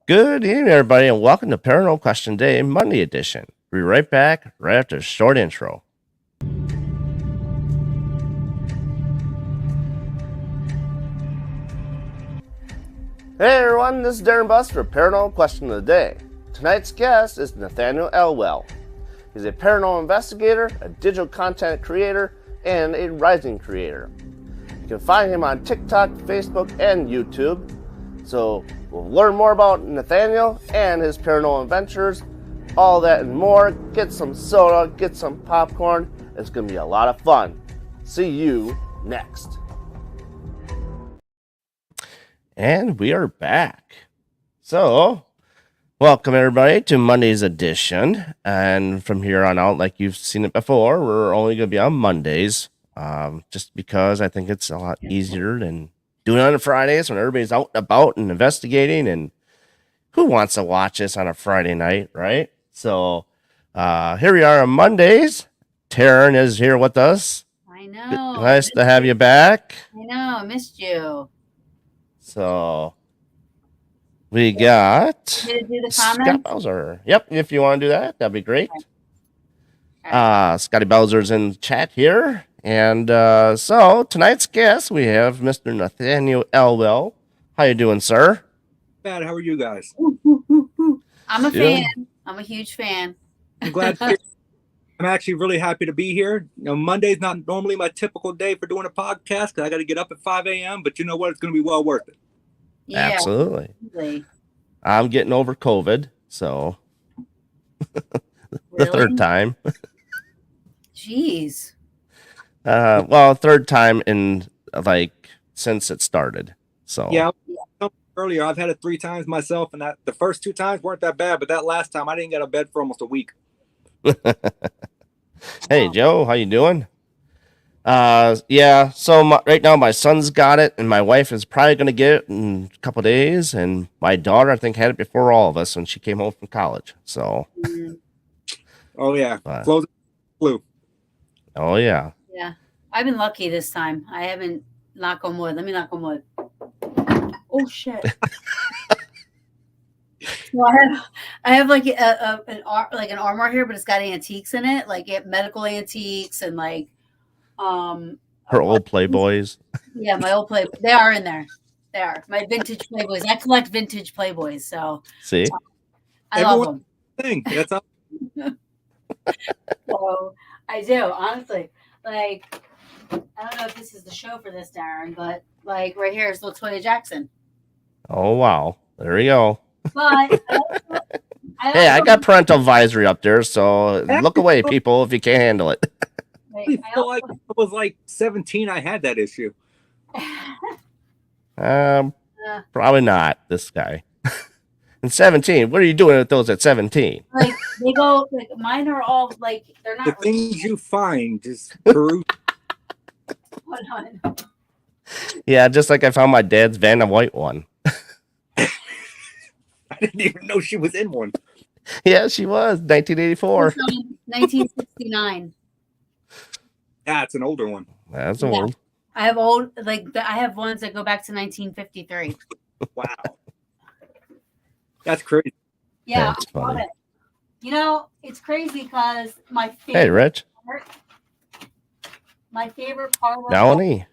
Good evening, everybody, and welcome to Paranormal Question Day Monday edition. We'll be right back right after a short intro. Hey everyone, this is Darren Buss for Paranormal Question of the Day. Tonight's guest is Nathaniel Elwell. He's a paranormal investigator, a digital content creator, and a writing creator. You can find him on TikTok, Facebook, and YouTube. So we'll learn more about Nathaniel and his paranormal adventures, all that and more. Get some soda, get some popcorn. It's going to be a lot of fun. See you next. And we are back. So, welcome everybody to Monday's edition. And from here on out, like you've seen it before, we're only going to be on Mondays. Just because I think it's a lot easier than doing it on Fridays when everybody's out and about and investigating. And who wants to watch this on a Friday night, right? So, here we are on Mondays. Taryn is here with us. I know. Nice to have you back. I know. I missed you. So we got Did you do the Scott comments? Bowser. Yep, if you want to do that, that'd be great. Okay. Scotty Bowser's in the chat here. And so tonight's guest, we have Mr. Nathaniel Elwell. How you doing, sir? Bad. How are you guys? I'm a Doing- fan. I'm a huge fan. I'm glad. I'm actually really happy to be here. Monday's not normally my typical day for doing a podcast because I got to get up at 5 a.m. But you know what? It's going to be well worth it. Yeah. Absolutely. Really? I'm getting over COVID, so the third time. Jeez. Well, third time in since it started. So Yeah. Earlier, I've had it 3 times myself, and the first 2 times weren't that bad, but that last time I didn't get out of bed for almost a week. Hey, Joe, how you doing? Yeah. So right now, my son's got it, and my wife is probably going to get it in a couple days, and my daughter, I think, had it before all of us when she came home from college. So, Oh yeah, But- flu. oh yeah, Yeah. I've been lucky this time. I haven't. Knock on wood. Let me knock on wood. Oh shit. Well, I have like an armor here, but it's got antiques in it, like medical antiques and like her old Playboys. yeah, my old play. They are in there. They are my vintage Playboys. I collect vintage Playboys, so See, I love Everyone- them. Thing. That's how. So I do, honestly. Like, I don't know if this is the show for this, Darren, but like right here is Latoya Jackson. oh wow, there we go. But Hey, I got parental advisory up there, so look away, people, if you can't handle it. I feel like I was like 17. I had that issue. Probably not this guy. And 17, what are you doing with those at 17? like they go like mine are all like they're The not. things you find just peruse. Hold on. Yeah, just like I found my dad's Vanna White one. I didn't even know she was in one. Yeah, she was 1984. 1969. Yeah, it's an older one. That's Yeah. old. I have old I have ones that go back to 1953. Wow. That's crazy. Yeah, That's I love funny. it. You know, it's crazy because my Hey, favorite Rich. part, of Melanie.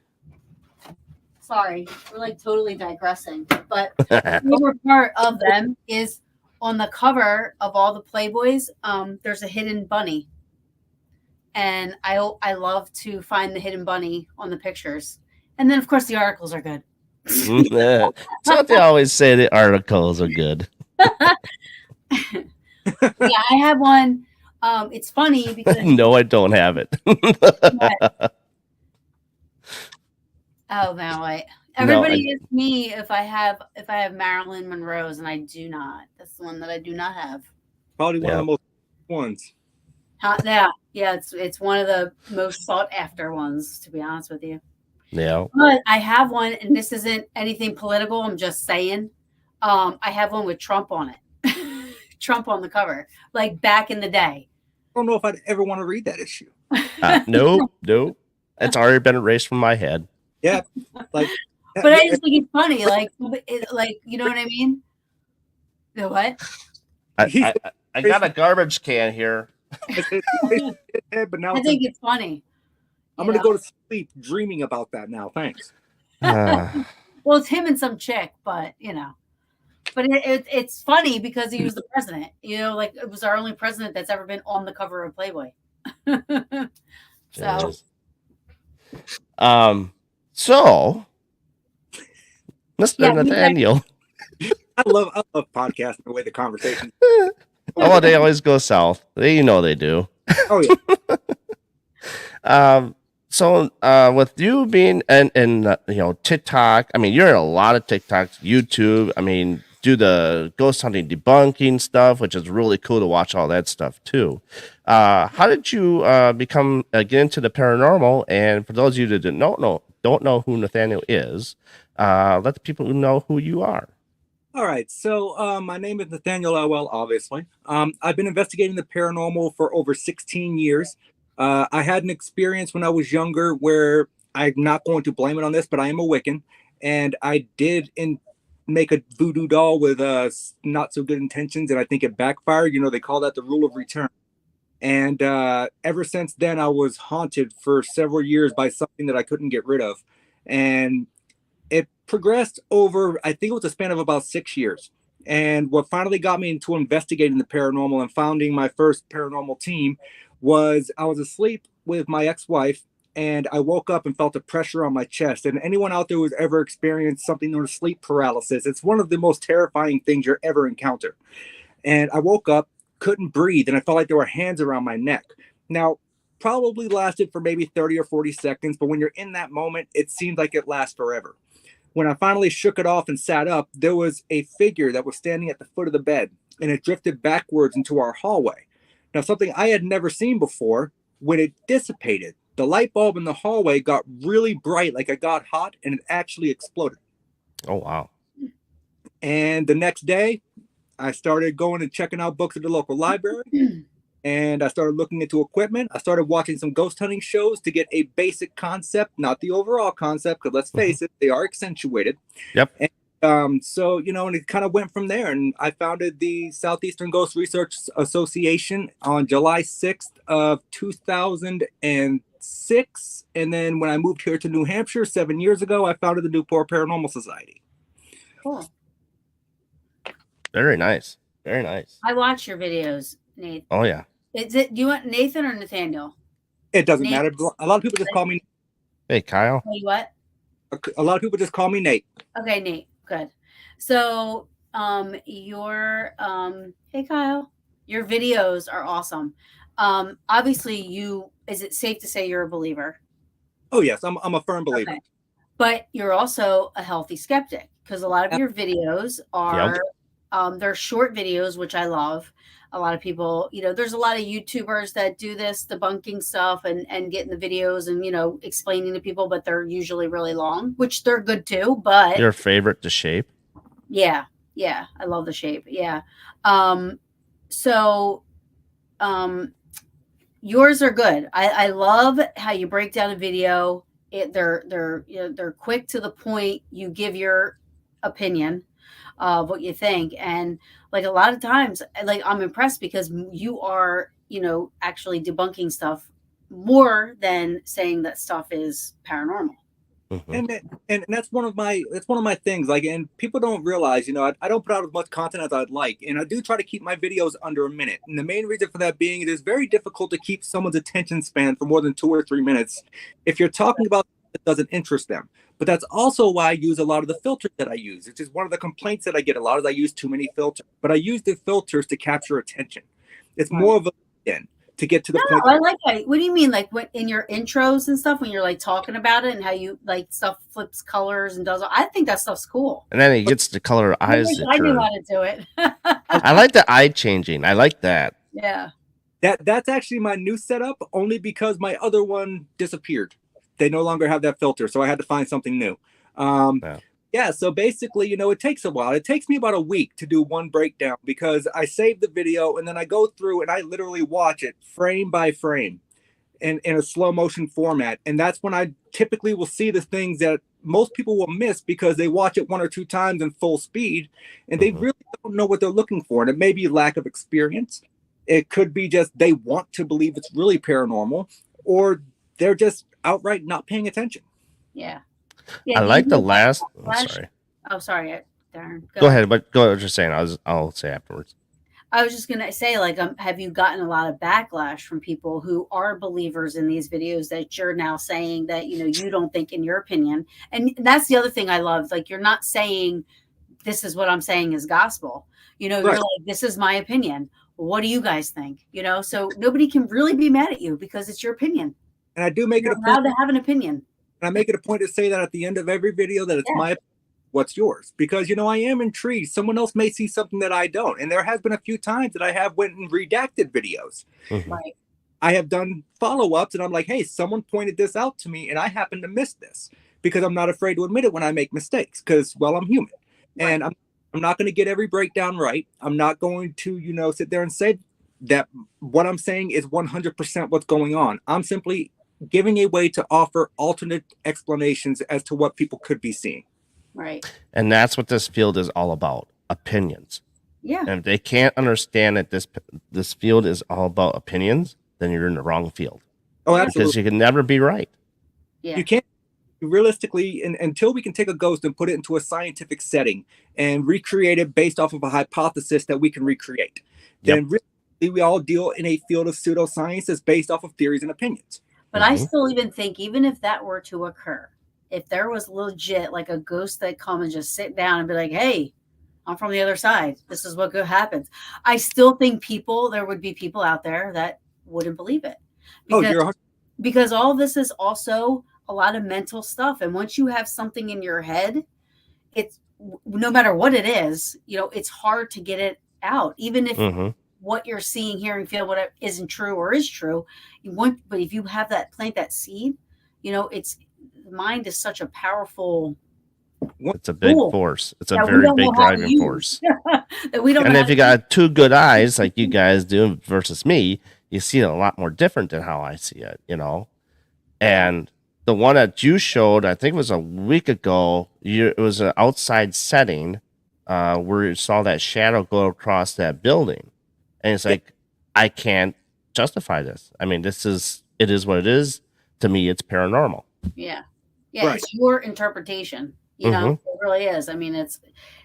sorry, we're like totally digressing. But my favorite part of them is on the cover of all the Playboys, there's a hidden bunny. And I love to find the hidden bunny on the pictures. And then of course the articles are good. That's what they always say, the articles are good. Yeah, I have one. It's funny because No, I don't have it. oh no, I- everybody is me if I have Marilyn Monroe's and I do not. That's the one that I do not have. Probably one of the most ones. Yeah, it's one of the most sought after ones, to be honest with you. Yeah. But I have one, and this isn't anything political. I'm just saying. I have one with Trump on it. Trump on the cover, like back in the day. I don't know if I'd ever want to read that issue. Nope. It's already been erased from my head. Yeah, like. But I just think it's funny, like you know what I mean? The what? I got a garbage can here. But now I think it's funny. I'm going to go to sleep dreaming about that now. Thanks. Well, it's him and some chick, but but it's funny because he was the president. Like it was our only president that's ever been on the cover of Playboy. So, Mr. Nathaniel. I love podcasting the way the conversation. Oh, they always go south. They do. Oh yeah. So with you being in TikTok, I mean, you're in a lot of TikToks, YouTube. I mean, do the ghost hunting debunking stuff, which is really cool to watch all that stuff too. How did you get into the paranormal? And for those of you that don't know who Nathaniel is, let the people know who you are. All right. So my name is Nathaniel Elwell, obviously. I've been investigating the paranormal for over 16 years. I had an experience when I was younger where I'm not going to blame it on this, but I am a Wiccan. And I did make a voodoo doll with not so good intentions. And I think it backfired. They call that the rule of return. And ever since then, I was haunted for several years by something that I couldn't get rid of. And it progressed over, I think it was a span of about 6 years. And what finally got me into investigating the paranormal and founding my first paranormal team was I was asleep with my ex-wife and I woke up and felt a pressure on my chest. And anyone out there who's ever experienced something known as sleep paralysis, it's one of the most terrifying things you'll ever encounter. And I woke up, couldn't breathe, and I felt like there were hands around my neck. Now, probably lasted for maybe 30 or 40 seconds, but when you're in that moment, it seems like it lasts forever. When I finally shook it off and sat up, there was a figure that was standing at the foot of the bed, and it drifted backwards into our hallway. Now, something I had never seen before, when it dissipated, the light bulb in the hallway got really bright, like it got hot, and it actually exploded. Oh, wow. And the next day, I started going and checking out books at the local library. And I started looking into equipment. I started watching some ghost hunting shows to get a basic concept, not the overall concept, because let's face it, they are accentuated. Yep. And so, and it kind of went from there. And I founded the Southeastern Ghost Research Association on July 6th of 2006. And then when I moved here to New Hampshire 7 years ago, I founded the Newport Paranormal Society. Cool. Very nice. Very nice. I watch your videos, Nate. Oh, yeah. Do you want Nathan or Nathaniel? It doesn't matter. A lot of people just call me. Hey, Kyle. Hey, what? A lot of people just call me Nate. Okay, Nate. Good. So, hey, Kyle, your videos are awesome. Obviously, is it safe to say you're a believer? Oh, yes. I'm a firm believer. Okay. But you're also a healthy skeptic because a lot of your videos are, they're short videos, which I love. A lot of people, there's a lot of YouTubers that do this debunking stuff and get in the videos and, explaining to people, but they're usually really long, which they're good too. But your favorite, The Shape? Yeah. Yeah. I love The Shape. Yeah. Yours are good. I love how you break down a video. They're quick to the point. You give your opinion of what you think. And like a lot of times, like I'm impressed because you are, actually debunking stuff more than saying that stuff is paranormal. Mm-hmm. And that's one of my things. Like, and people don't realize, I don't put out as much content as I'd like, and I do try to keep my videos under a minute. And the main reason for that being, it is very difficult to keep someone's attention span for more than 2 or 3 minutes if you're talking about that doesn't interest them. But that's also why I use a lot of the filters that I use, which is one of the complaints that I get a lot is I use too many filters. But I use the filters to capture attention. It's more of a to get to the point. I like that. What do you mean? Like what in your intros and stuff when you're like talking about it and how you like stuff flips colors and does. I think that stuff's cool. And then he gets the color eyes. I knew how to do it. I like the eye changing. I like that. Yeah. That's actually my new setup only because my other one disappeared. They no longer have that filter, so I had to find something new. Yeah, so basically, it takes a while. It takes me about a week to do one breakdown because I save the video and then I go through and I literally watch it frame by frame in a slow motion format. And that's when I typically will see the things that most people will miss because they watch it 1 or 2 times in full speed and they really don't know what they're looking for. And it may be lack of experience. It could be just they want to believe it's really paranormal, or they're just outright not paying attention. Yeah. I like the last. Sorry. Oh, sorry, Darren. Go ahead. But go. What you're saying. I'll say afterwards. I was just gonna say, like, have you gotten a lot of backlash from people who are believers in these videos that you're now saying that you don't think, in your opinion? And that's the other thing I love. Like, you're not saying this is what I'm saying is gospel. You're like, this is my opinion. What do you guys think? So nobody can really be mad at you because it's your opinion. And I do make it allowed to have an opinion. And I make it a point to say that at the end of every video that it's my opinion. What's yours? Because I am intrigued. Someone else may see something that I don't, and there has been a few times that I have went and redacted videos. Right. I have done follow-ups, and I'm like, hey, someone pointed this out to me, and I happen to miss this, because I'm not afraid to admit it when I make mistakes, because I'm human, and I'm not going to get every breakdown right. I'm not going to sit there and say that what I'm saying is 100% what's going on. I'm simply giving a way to offer alternate explanations as to what people could be seeing. Right. And that's what this field is all about, opinions. Yeah. And if they can't understand that this field is all about opinions, then you're in the wrong field. Oh, absolutely. Because you can never be right. Yeah. You can't realistically, until we can take a ghost and put it into a scientific setting and recreate it based off of a hypothesis that we can recreate. Then really we all deal in a field of pseudoscience that's based off of theories and opinions. But I still even think, even if that were to occur, if there was legit like a ghost that come and just sit down and be like, hey, I'm from the other side, this is what happens, I still think there would be people out there that wouldn't believe it. Because all this is also a lot of mental stuff. And once you have something in your head, it's, no matter what it is, it's hard to get it out. Even if what you're seeing, hearing, feeling, whatever isn't true or is true, but if you have plant that seed, it's, mind is such a powerful. It's a big force. It's a very big driving force. That we don't. And if you got two good eyes like you guys do versus me, you see it a lot more different than how I see it. And the one that you showed, I think it was a week ago. It was an outside setting where you saw that shadow go across that building, and it's like, I can't justify this. I mean, it is what it is. To me, it's paranormal. Yeah. Yeah, It's your interpretation. It really is. I mean, that's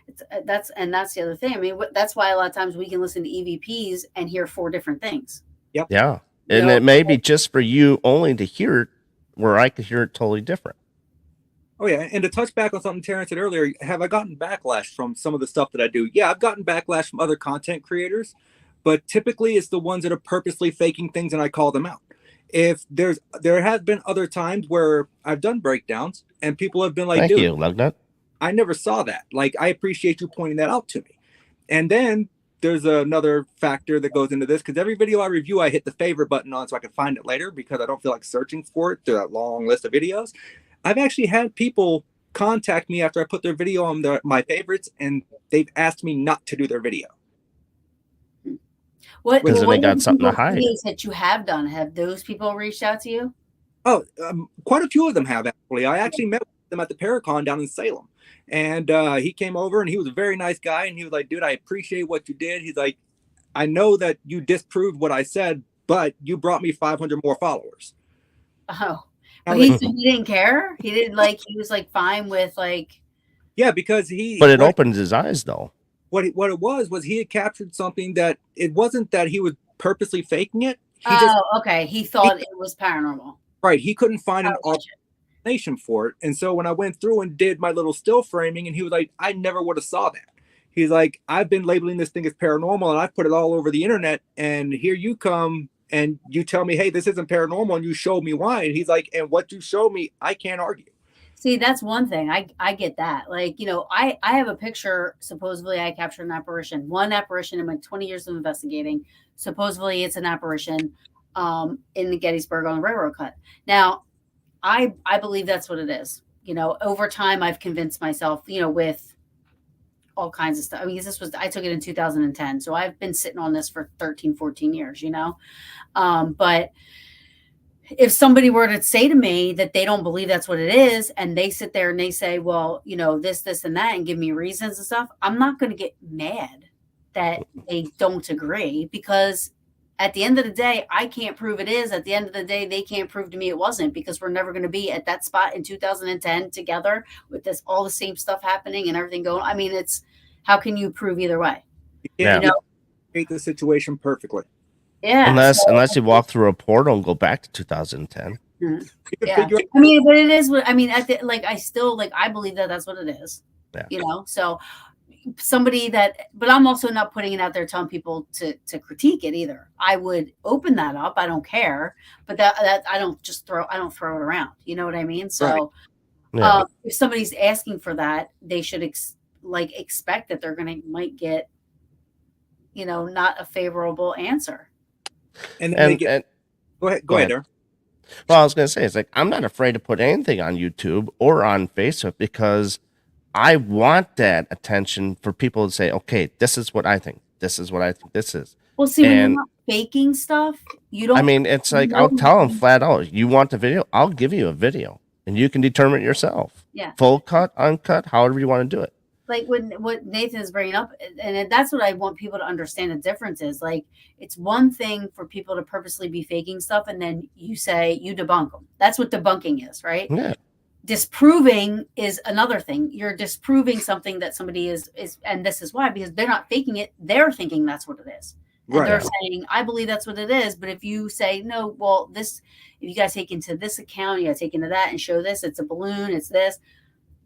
the other thing. I mean, that's why a lot of times we can listen to EVPs and hear 4 different things. Yep. Yeah, and it may be just for you only to hear it, where I could hear it totally different. Oh yeah, and to touch back on something Terrence said earlier, have I gotten backlash from some of the stuff that I do? Yeah, I've gotten backlash from other content creators, but typically it's the ones that are purposely faking things, and I call them out. If there have been other times where I've done breakdowns and people have been like, Thank you, Lugnut. I never saw that. Like, I appreciate you pointing that out to me. And then there's another factor that goes into this, because every video I review, I hit the favorite button on so I can find it later, because I don't feel like searching for it through that long list of videos. I've actually had people contact me after I put their video on my favorites, and they've asked me not to do their video. What they got something to hide that you have done? Have those people reached out to you? Oh, quite a few of them have, actually. I actually met them at the Paracon down in Salem, and he came over, and he was a very nice guy, and he was like, dude, I appreciate what you did. He's like, I know that you disproved what I said, but you brought me 500 more followers. Oh, but he didn't care. He didn't he was fine with Yeah, because But it opened his eyes, though. What it was he had captured something that it wasn't that he was purposely faking it. Okay. He thought it was paranormal. Right. He couldn't find an explanation for it. And so when I went through and did my little still framing, and he was like, I never would have saw that. He's like, I've been labeling this thing as paranormal, and I've put it all over the internet. And here you come and you tell me, hey, this isn't paranormal. And you showed me why. And he's like, and what you showed me, I can't argue. See, that's one thing. I get that. I have a picture. Supposedly I captured an apparition. One apparition in my 20 years of investigating. Supposedly it's an apparition in the Gettysburg on the railroad cut. Now, I believe that's what it is. Over time I've convinced myself, with all kinds of stuff. I mean, I took it in 2010. So I've been sitting on this for 13, 14 years, but if somebody were to say to me that they don't believe that's what it is, and they sit there and they say, well, this, and that, and give me reasons and stuff, I'm not going to get mad that they don't agree, because at the end of the day, I can't prove it is. At the end of the day, they can't prove to me it wasn't, because we're never going to be at that spot in 2010 together with all the same stuff happening and everything going. I mean, how can you prove either way? You know, create the situation perfectly. Yeah. Unless you walk through a portal and go back to 2010. Mm-hmm. Yeah. I mean, but it is what I mean. I believe that that's what it is. Yeah. So somebody but I'm also not putting it out there telling people to critique it either. I would open that up. I don't care, but that I don't throw it around. You know what I mean? So if somebody's asking for that, they should expect that they're might get, not a favorable answer. And go ahead, Darren. Well, I was going to say, it's like, I'm not afraid to put anything on YouTube or on Facebook, because I want that attention for people to say, okay, this is what I think. This is what I think this is. Well, see, when you're not faking stuff, you don't. I mean, it's like, I'll tell them flat out, you want the video? I'll give you a video and you can determine it yourself. Yeah. Full cut, uncut, however you want to do it. Like what Nathan is bringing up, and that's what I want people to understand the difference is. Like, it's one thing for people to purposely be faking stuff, and then you debunk them. That's what debunking is, right? Yeah. Disproving is another thing. You're disproving something that somebody is, and this is why, because they're not faking it. They're thinking that's what it is. And they're saying, I believe that's what it is. But if you say, no, well, if you guys take into this account, you guys take into that and show this, it's a balloon, it's this.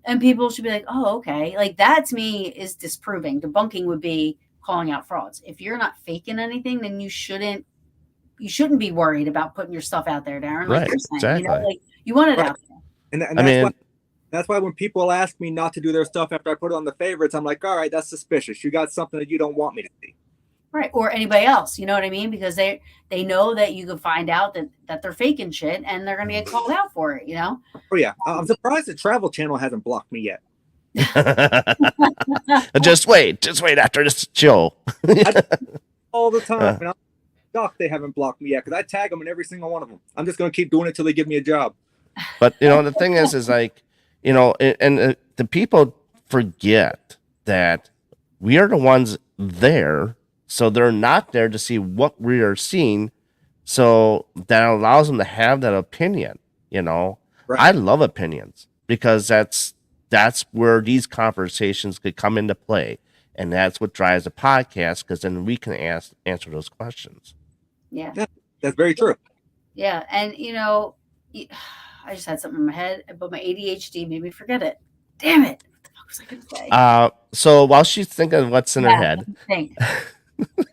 And people should be like, oh, okay. Like, that to me is disproving. Debunking would be calling out frauds. If you're not faking anything, then you shouldn't be worried about putting your stuff out there, Darren. Like you're saying, exactly. You want it out there. And that's why when people ask me not to do their stuff after I put it on the favorites, I'm like, all right, that's suspicious. You got something that you don't want me to see. Right. Or anybody else, you know what I mean? Because they know that you can find out that they're faking shit, and they're going to get called out for it, Oh, yeah. I'm surprised the Travel Channel hasn't blocked me yet. Just wait after this show. All the time. And I'm shocked they haven't blocked me yet, because I tag them in every single one of them. I'm just going to keep doing it till they give me a job. But, the thing is like, and the people forget that we are the ones there. So they're not there to see what we are seeing. So that allows them to have that opinion, Right. I love opinions, because that's where these conversations could come into play. And that's what drives the podcast, because then we can answer those questions. Yeah. That's very true. Yeah. And, I just had something in my head, but my ADHD made me forget it. Damn it. What the fuck was I going to say? So while she's thinking of what's in her head.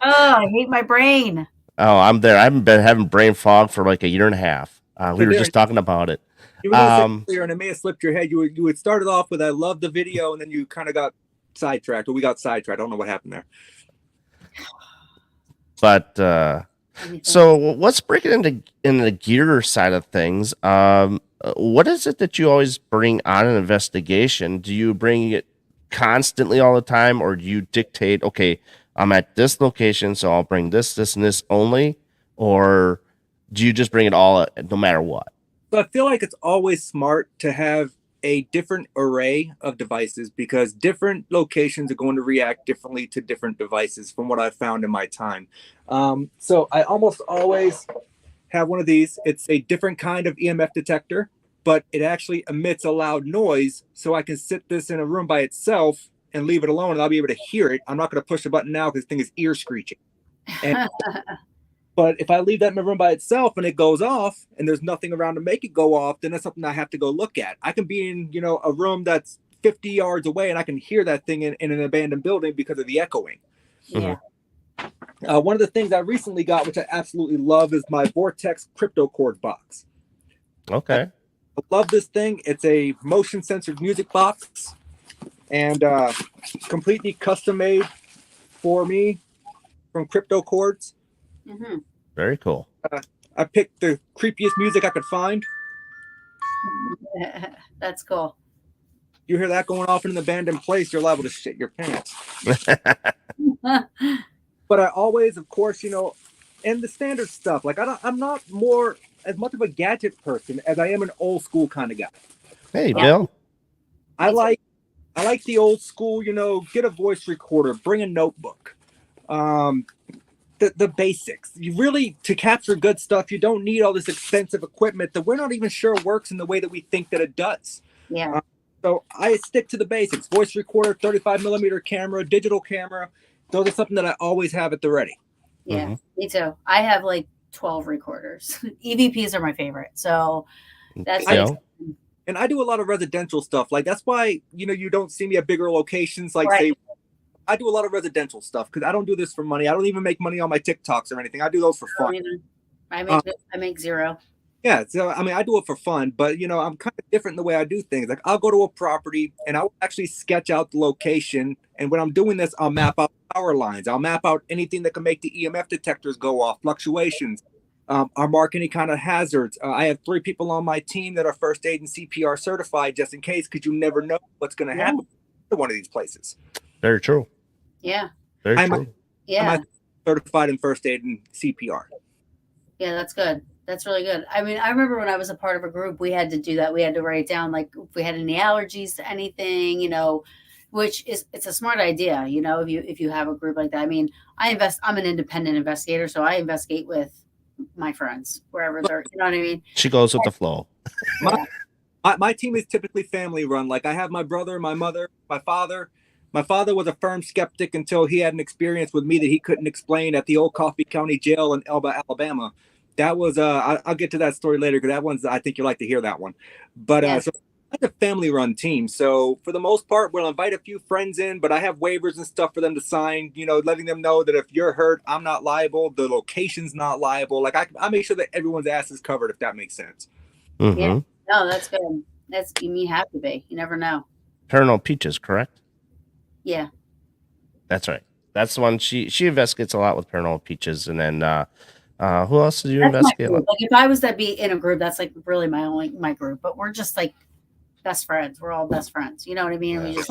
I hate my brain. Oh, I'm there. I haven't been having brain fog for like a year and a half. We were just talking about it. You were earlier, and it may have slipped your head. You had started off with, I love the video, and then you kind of got sidetracked, or we got sidetracked. I don't know what happened there. But so let's break it into the gear side of things. What is it that you always bring on an investigation? Do you bring it constantly all the time, or do you dictate, okay, I'm at this location, so I'll bring this, and this only? Or do you just bring it all no matter what? So I feel like it's always smart to have a different array of devices, because different locations are going to react differently to different devices, from what I've found in my time. So I almost always have one of these. It's a different kind of EMF detector, but it actually emits a loud noise. So I can sit this in a room by itself and leave it alone, and I'll be able to hear it. I'm not going to push the button now, because this thing is ear screeching. But if I leave that in my room by itself and it goes off and there's nothing around to make it go off, then that's something I have to go look at. I can be in, a room that's 50 yards away, and I can hear that thing in an abandoned building because of the echoing. Yeah. One of the things I recently got, which I absolutely love, is my Vortex crypto cord box. Okay. I love this thing. It's a motion censored music box, and completely custom made for me from crypto cords. Mm-hmm. Very cool. I picked the creepiest music I could find. That's cool. You hear that going off in an abandoned place, you're liable to shit your pants. But I always, of course, and the standard stuff. Like I'm not more as much of a gadget person as I am an old school kind of guy. Hey, Bill. I like the old school, get a voice recorder, bring a notebook. The basics. You really, to capture good stuff, you don't need all this expensive equipment that we're not even sure works in the way that we think that it does. Yeah. So I stick to the basics. Voice recorder, 35 millimeter camera, digital camera. Those are something that I always have at the ready. Yeah, me too. I have like 12 recorders. EVPs are my favorite. So that's and I do a lot of residential stuff. Like that's why, you don't see me at bigger locations. Like right. say, I do a lot of residential stuff because I don't do this for money. I don't even make money on my TikToks or anything. I do those for fun. I make zero. Yeah, so I mean, I do it for fun, but I'm kind of different in the way I do things. Like I'll go to a property and I'll actually sketch out the location. And when I'm doing this, I'll map out power lines. I'll map out anything that can make the EMF detectors go off, fluctuations. I'll mark any kind of hazards. I have 3 people on my team that are first aid and CPR certified, just in case, because you never know what's going to happen to one of these places. Very true. Yeah. Very true. I'm certified in first aid and CPR. Yeah, that's good. That's really good. I mean, I remember when I was a part of a group, we had to do that. We had to write down like if we had any allergies to anything, which it's a smart idea, if you have a group like that. I mean, I'm an independent investigator, so I investigate with my friends wherever they're, you know what I mean? She goes with the flow. My team is typically family run. Like I have my brother, my mother, my father. My father was a firm skeptic until he had an experience with me that he couldn't explain at the old Coffee County Jail in Elba, Alabama. That was I'll get to that story later because that one's, I think you'll like to hear that one. But so it's a family run team. So for the most part, we'll invite a few friends in, but I have waivers and stuff for them to sign, letting them know that if you're hurt, I'm not liable. The location's not liable. Like I make sure that everyone's ass is covered, if that makes sense. Mm-hmm. Yeah. No, that's good. You have to be. You never know. Paranormal Peaches, correct? Yeah. That's right. That's the one. She investigates a lot with Paranormal Peaches. And then who else do you investigate? Like if I was to be in a group, that's like really my group. But we're just like best friends. We're all best friends. You know what I mean? Yeah. We just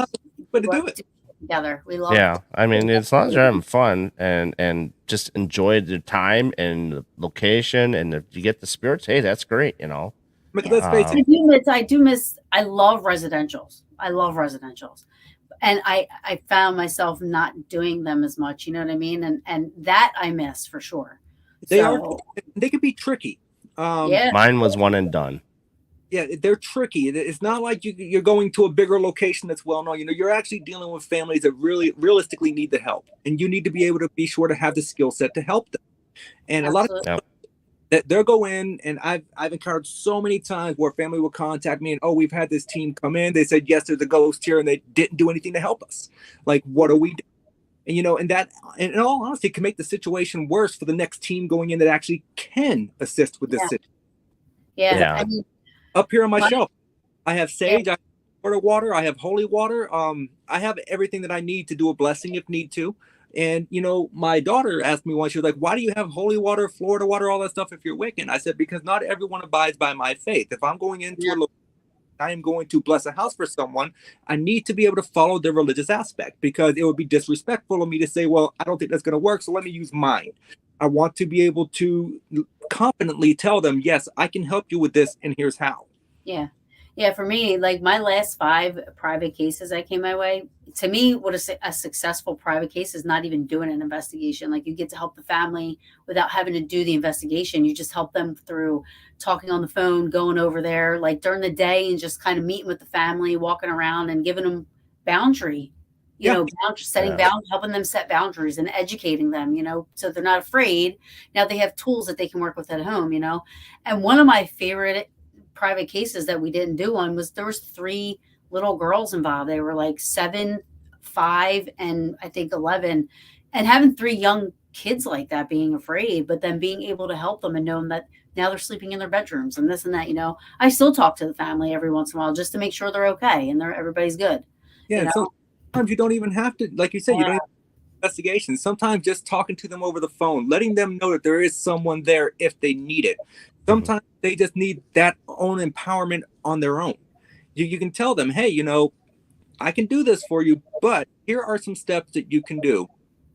do it together. We love it. I mean, as long as you're having fun and just enjoy the time and the location, and if you get the spirits, hey, that's great. I love residentials. And I found myself not doing them as much, you know what I mean? And that I miss for sure. They can be tricky. Mine was one and done. Yeah, they're tricky. It's not like you're going to a bigger location that's well known. You're actually dealing with families that really realistically need the help. And you need to be able to be sure to have the skill set to help them. And Absolutely. A lot of that they'll go in, and I've encountered so many times where family will contact me and, we've had this team come in. They said, yes, there's a ghost here, and they didn't do anything to help us. Like, what do we do? And that, and in all honesty, can make the situation worse for the next team going in that actually can assist with this situation. Yeah. I mean, up here on my shelf, I have sage, I have water, I have holy water. I have everything that I need to do a blessing if need to. And, my daughter asked me once, she was like, why do you have holy water, Florida water, all that stuff if you're Wiccan? I said, because not everyone abides by my faith. If I'm going into a location, I am going to bless a house for someone, I need to be able to follow their religious aspect, because it would be disrespectful of me to say, well, I don't think that's going to work, so let me use mine. I want to be able to confidently tell them, yes, I can help you with this, and here's how. Yeah. Yeah, for me, like my last 5 private cases that came my way, to me, what a successful private case is not even doing an investigation. Like you get to help the family without having to do the investigation. You just help them through talking on the phone, going over there, like during the day, and just kind of meeting with the family, walking around and giving them boundary, setting boundaries, helping them set boundaries and educating them, so they're not afraid. Now they have tools that they can work with at home, And one of my favorite private cases that we didn't do on was there was 3 little girls involved. They were like 7, 5, and I think 11, and having 3 young kids like that, being afraid, but then being able to help them and knowing that now they're sleeping in their bedrooms and this and that, I still talk to the family every once in a while just to make sure they're okay and everybody's good. Yeah. Sometimes you don't even have to, like you said, you don't even have investigation. Sometimes just talking to them over the phone, letting them know that there is someone there if they need it. Sometimes they just need that own empowerment on their own. You can tell them, hey, I can do this for you, but here are some steps that you can do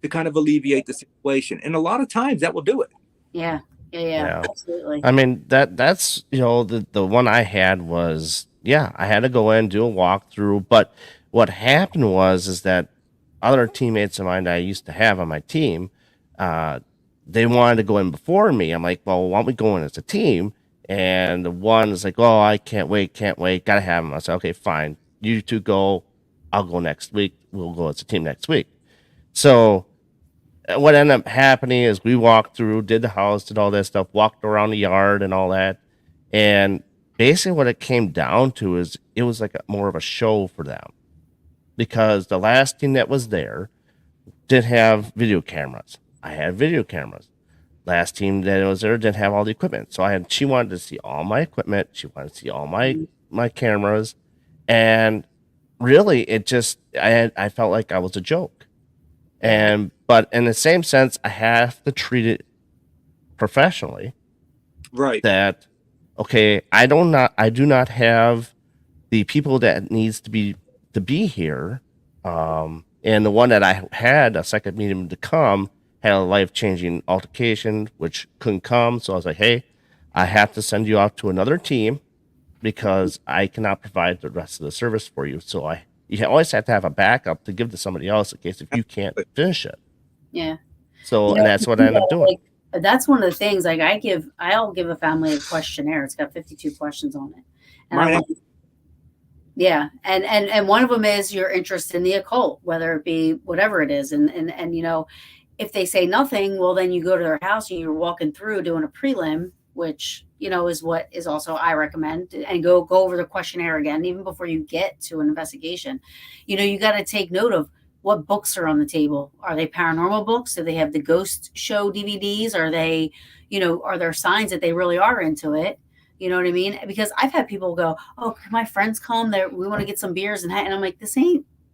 to kind of alleviate the situation. And a lot of times that will do it. Yeah. Yeah, absolutely. I mean, that's the one I had was, I had to go in, do a walkthrough, but what happened was is that other teammates of mine that I used to have on my team, uh, they wanted to go in before me. I'm like, well, why don't we go in as a team? And the one is like, oh, I can't wait, gotta have him. I said, okay, fine, you two go, I'll go next week. We'll go as a team next week. So what ended up happening is we walked through, did the house, did all that stuff, walked around the yard and all that. And basically, what it came down to is it was like more of a show for them because the last team that was there didn't have video cameras. I had video cameras. Last team that was there didn't have all the equipment. So she wanted to see all my equipment. She wanted to see all my cameras. And really, I felt like I was a joke. But in the same sense, I have to treat it professionally. Right. That okay, I do not have the people that needs to be here. And the one that I had a second meeting to come had a life-changing altercation which couldn't come. So I was like, hey, I have to send you off to another team because I cannot provide the rest of the service for you. So you always have to have a backup to give to somebody else in case if you can't finish it. Yeah. So, and that's what I ended up doing. Like, that's one of the things. Like I'll give a family a questionnaire. It's got 52 questions on it. And yeah, and one of them is your interest in the occult, whether it be whatever it is, and if they say nothing, well, then you go to their house and you're walking through doing a prelim, which is what is also I recommend, and go over the questionnaire again, even before you get to an investigation. You got to take note of what books are on the table. Are they paranormal books? Do they have the ghost show DVDs? Are they, are there signs that they really are into it? You know what I mean? Because I've had people go, oh, can my friends come? We want to get some beers and I'm like, this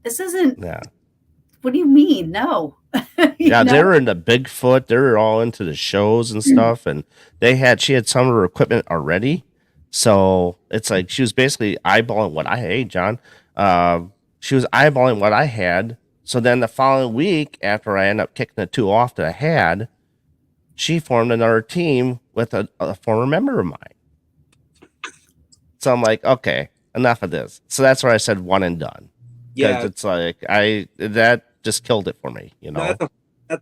isn't. Yeah. What do you mean? No. Yeah, they were into Bigfoot. They were all into the shows and stuff, and she had some of her equipment already. So it's like she was basically eyeballing what she was eyeballing what I had. So then the following week, after I ended up kicking the two off that I had, she formed another team with a former member of mine. So I'm like, okay, enough of this. So that's where I said one and done. Yeah, it's like that just killed it for me.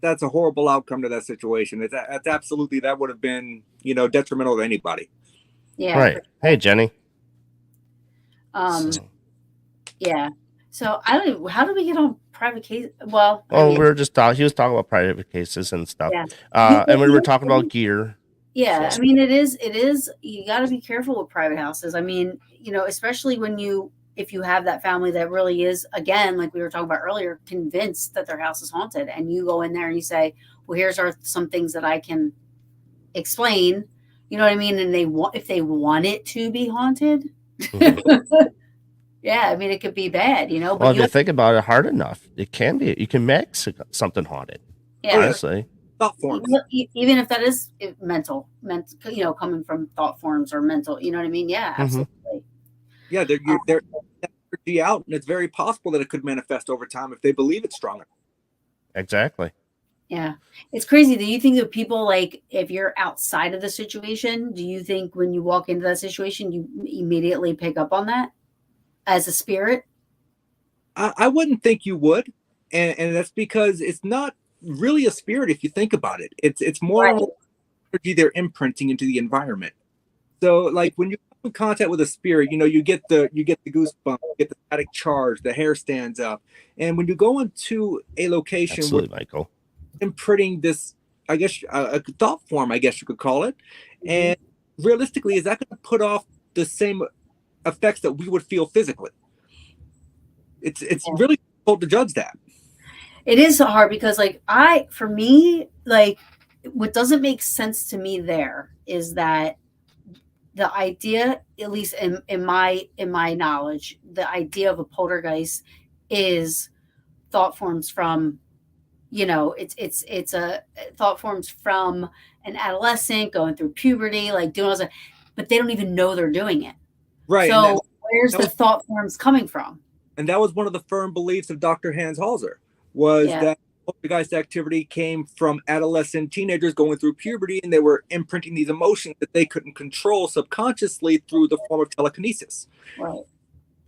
That's a horrible outcome to that situation. It's absolutely, that would have been detrimental to anybody. Yeah. Right. Hey, Jenny. Yeah. So I don't know, how do we get on private case? Well, we were just talking. He was talking about private cases and stuff. Yeah. And we were talking about gear. Yeah, so. I mean, it is. You got to be careful with private houses. I mean, especially if you have that family that really is, again, like we were talking about earlier, convinced that their house is haunted, and you go in there and you say, well, here's some things that I can explain. You know what I mean? And if they want it to be haunted, yeah, I mean, it could be bad, But well, if you think about it hard enough, it can be. You can make something haunted. Yeah. Honestly. Thought forms. Even if that is mental, coming from thought forms or mental, you know what I mean? Yeah, absolutely. Yeah, they're energy out, and it's very possible that it could manifest over time if they believe it's strong enough. Exactly. Yeah, it's crazy. Do you think that people, like, if you're outside of the situation, do you think when you walk into that situation, you immediately pick up on that as a spirit? I wouldn't think you would, and that's because it's not really a spirit if you think about it. It's more energy they're imprinting into the environment. So like when you come in contact with a spirit, you get the goosebumps, you get the static charge, the hair stands up. And when you go into a location, absolutely, Michael, imprinting this, I guess, a thought form, I guess you could call it. And realistically, is that going to put off the same effects that we would feel physically? It's really difficult to judge that. It is hard because, for me, what doesn't make sense to me there is that the idea, at least in my knowledge, the idea of a poltergeist is thought forms from, it's a thought forms from an adolescent going through puberty, doing all that, but they don't even know they're doing it. Right. So where's the thought forms coming from? And that was one of the firm beliefs of Dr. Hans Hauser. Was that poltergeist activity came from adolescent teenagers going through puberty, and they were imprinting these emotions that they couldn't control subconsciously through the form of telekinesis. Right.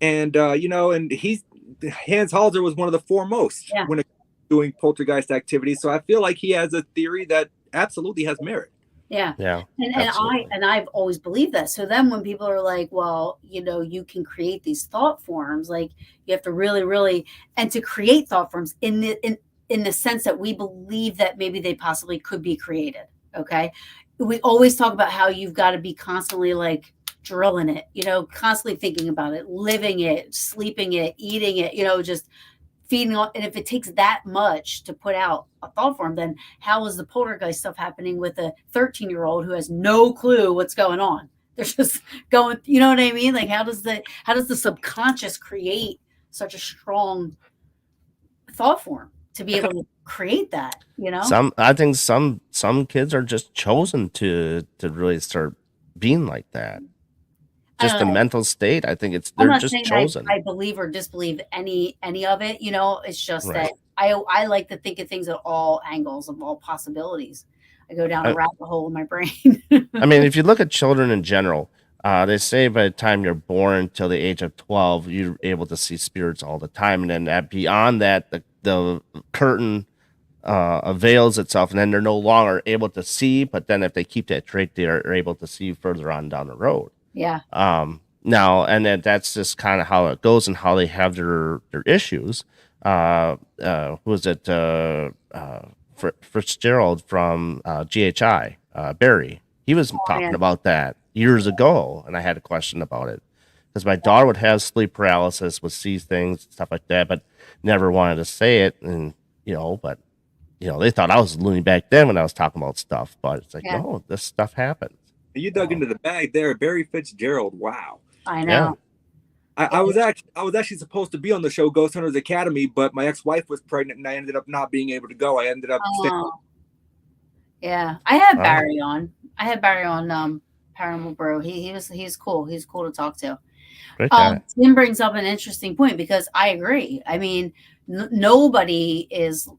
And and Hans Halser was one of the foremost when it doing poltergeist activity. So I feel like he has a theory that absolutely has merit. Yeah. Yeah. And I've always believed that. So then when people are like, well, you can create these thought forms, like you have to really, really, and to create thought forms in the sense that we believe that maybe they possibly could be created. Okay. We always talk about how you've got to be constantly like drilling it, constantly thinking about it, living it, sleeping it, eating it, just feeding on. And if it takes that much to put out a thought form, then how is the poltergeist stuff happening with a 13-year-old who has no clue what's going on? They're just going, you know what I mean? Like how does the subconscious create such a strong thought form to be able to create that, I think some kids are just chosen to really start being like that. Just the mental state. I think they're just chosen. I believe or disbelieve any of it. It's just that I like to think of things at all angles of all possibilities. I go down a rabbit hole in my brain. I mean, if you look at children in general, they say by the time you're born till the age of 12, you're able to see spirits all the time, and then beyond that, the curtain avails itself, and then they're no longer able to see. But then if they keep that trait, they are able to see further on down the road. Yeah. Now, and then that's just kind of how it goes and how they have their issues. Who was it? Fitzgerald from GHI, Barry. He was talking about that years ago, and I had a question about it because my daughter would have sleep paralysis, would see things, stuff like that, but never wanted to say it, and but they thought I was loony back then when I was talking about stuff, but it's like no, this stuff happens. You dug into the bag there, Barry Fitzgerald. Wow. I know. Yeah. I was actually supposed to be on the show Ghost Hunters Academy, but my ex-wife was pregnant, and I ended up not being able to go. I ended up. Yeah, I had Barry on. Paranormal Brew. He's cool. He's cool to talk to. Tim brings up an interesting point because I agree. I mean, nobody is.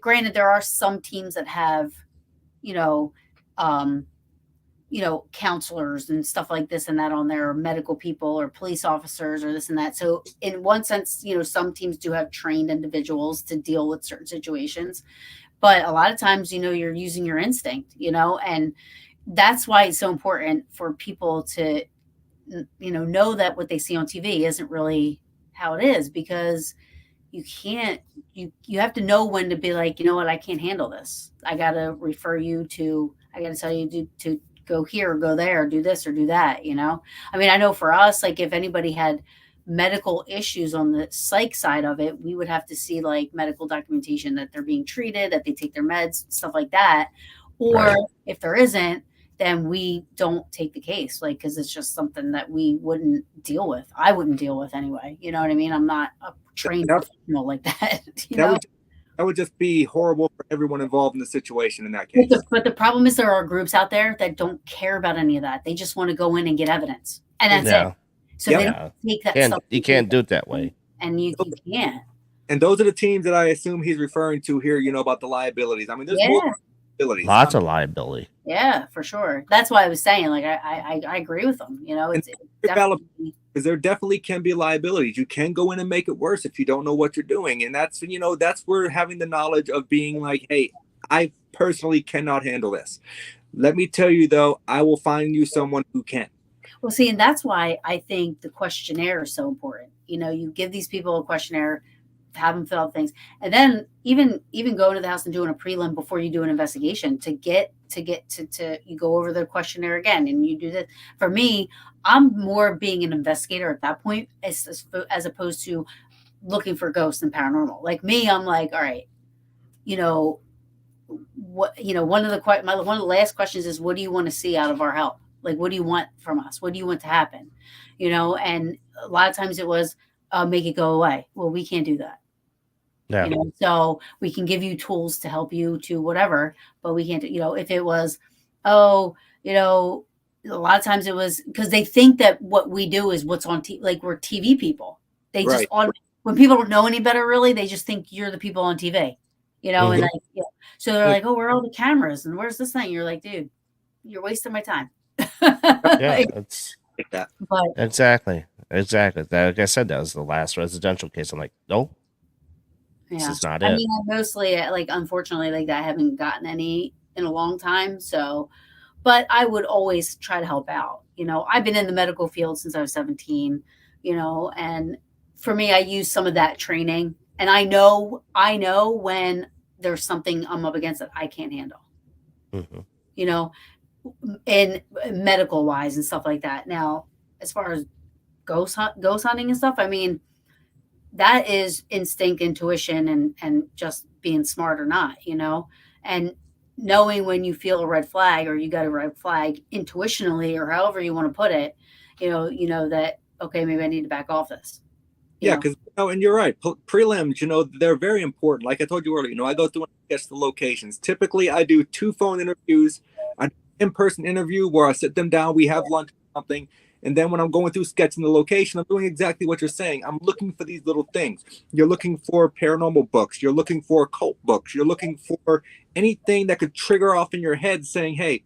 Granted, there are some teams that have, counselors and stuff like this and that on their medical people or police officers or this and that. So in one sense, some teams do have trained individuals to deal with certain situations, but a lot of times, you're using your instinct, and that's why it's so important for people to, know that what they see on TV isn't really how it is, because you can't, you have to know when to be like, you know what, I can't handle this. I got to tell you to go here or go there, or do this or do that. I know for us, like if anybody had medical issues on the psych side of it, we would have to see like medical documentation that they're being treated, that they take their meds, stuff like that. Or if there isn't, then we don't take the case, like, because it's just something that we wouldn't deal with. I wouldn't deal with anyway. You know what I mean? I'm not a trained professional like that. That would just be horrible for everyone involved in the situation in that case. But the problem is there are groups out there that don't care about any of that. They just want to go in and get evidence, and that's it. So they take that stuff. You can't do it that way. And you can't. And those are the teams that I assume he's referring to here, about the liabilities. I mean, there's more liabilities. Lots of liability. Yeah, for sure. That's why I was saying, like, I agree with them. It's definitely, because there definitely can be liabilities. You can go in and make it worse if you don't know what you're doing. And that's, that's where having the knowledge of being like, hey, I personally cannot handle this. Let me tell you, though, I will find you someone who can. Well, see, and that's why I think the questionnaire is so important. You give these people a questionnaire, have them fill out things, and then even going to the house and doing a prelim before you do an investigation to you go over the questionnaire again, and you do that. For me, I'm more being an investigator at that point as opposed to looking for ghosts and paranormal. Like me, I'm like, all right, one of the last questions is, what do you want to see out of our help? Like, what do you want from us? What do you want to happen? And a lot of times it was, make it go away. Well, we can't do that. Yeah. So we can give you tools to help you to whatever, but we can't, if it was, a lot of times it was because they think that what we do is what's on TV, like we're TV people. They just when people don't know any better, really, they just think you're the people on TV, you know, and so they're like, oh, where are all the cameras and where's this thing? You're like, dude, you're wasting my time. Yeah, it's like that. But exactly. Like I said, that was the last residential case. I'm like, nope, this yeah, is not I it. mean, I mostly like, unfortunately, like I haven't gotten any in a long time. So, but I would always try to help out. You know, I've been in the medical field since I was 17, you know, and for me, I use some of that training, and I know when there's something I'm up against that I can't handle, Mm-hmm. you know, in medical wise and stuff like that. Now, as far as ghost hunting and stuff, I mean, that is instinct, intuition, and just being smart or not, you know, and knowing when you feel a red flag or you got a red flag intuitionally or however you want to put it, you know that, okay, maybe I need to back off this. Yeah, because and you're right. Prelims, they're very important. Like I told you earlier, I go through and guess the locations. Typically, I do 2 phone interviews, an in-person interview where I sit them down, we have lunch or something, and then when I'm going through sketching the location, I'm doing exactly what you're saying. I'm looking for these little things. You're looking for paranormal books. You're looking for cult books. You're looking for anything that could trigger off in your head saying, hey,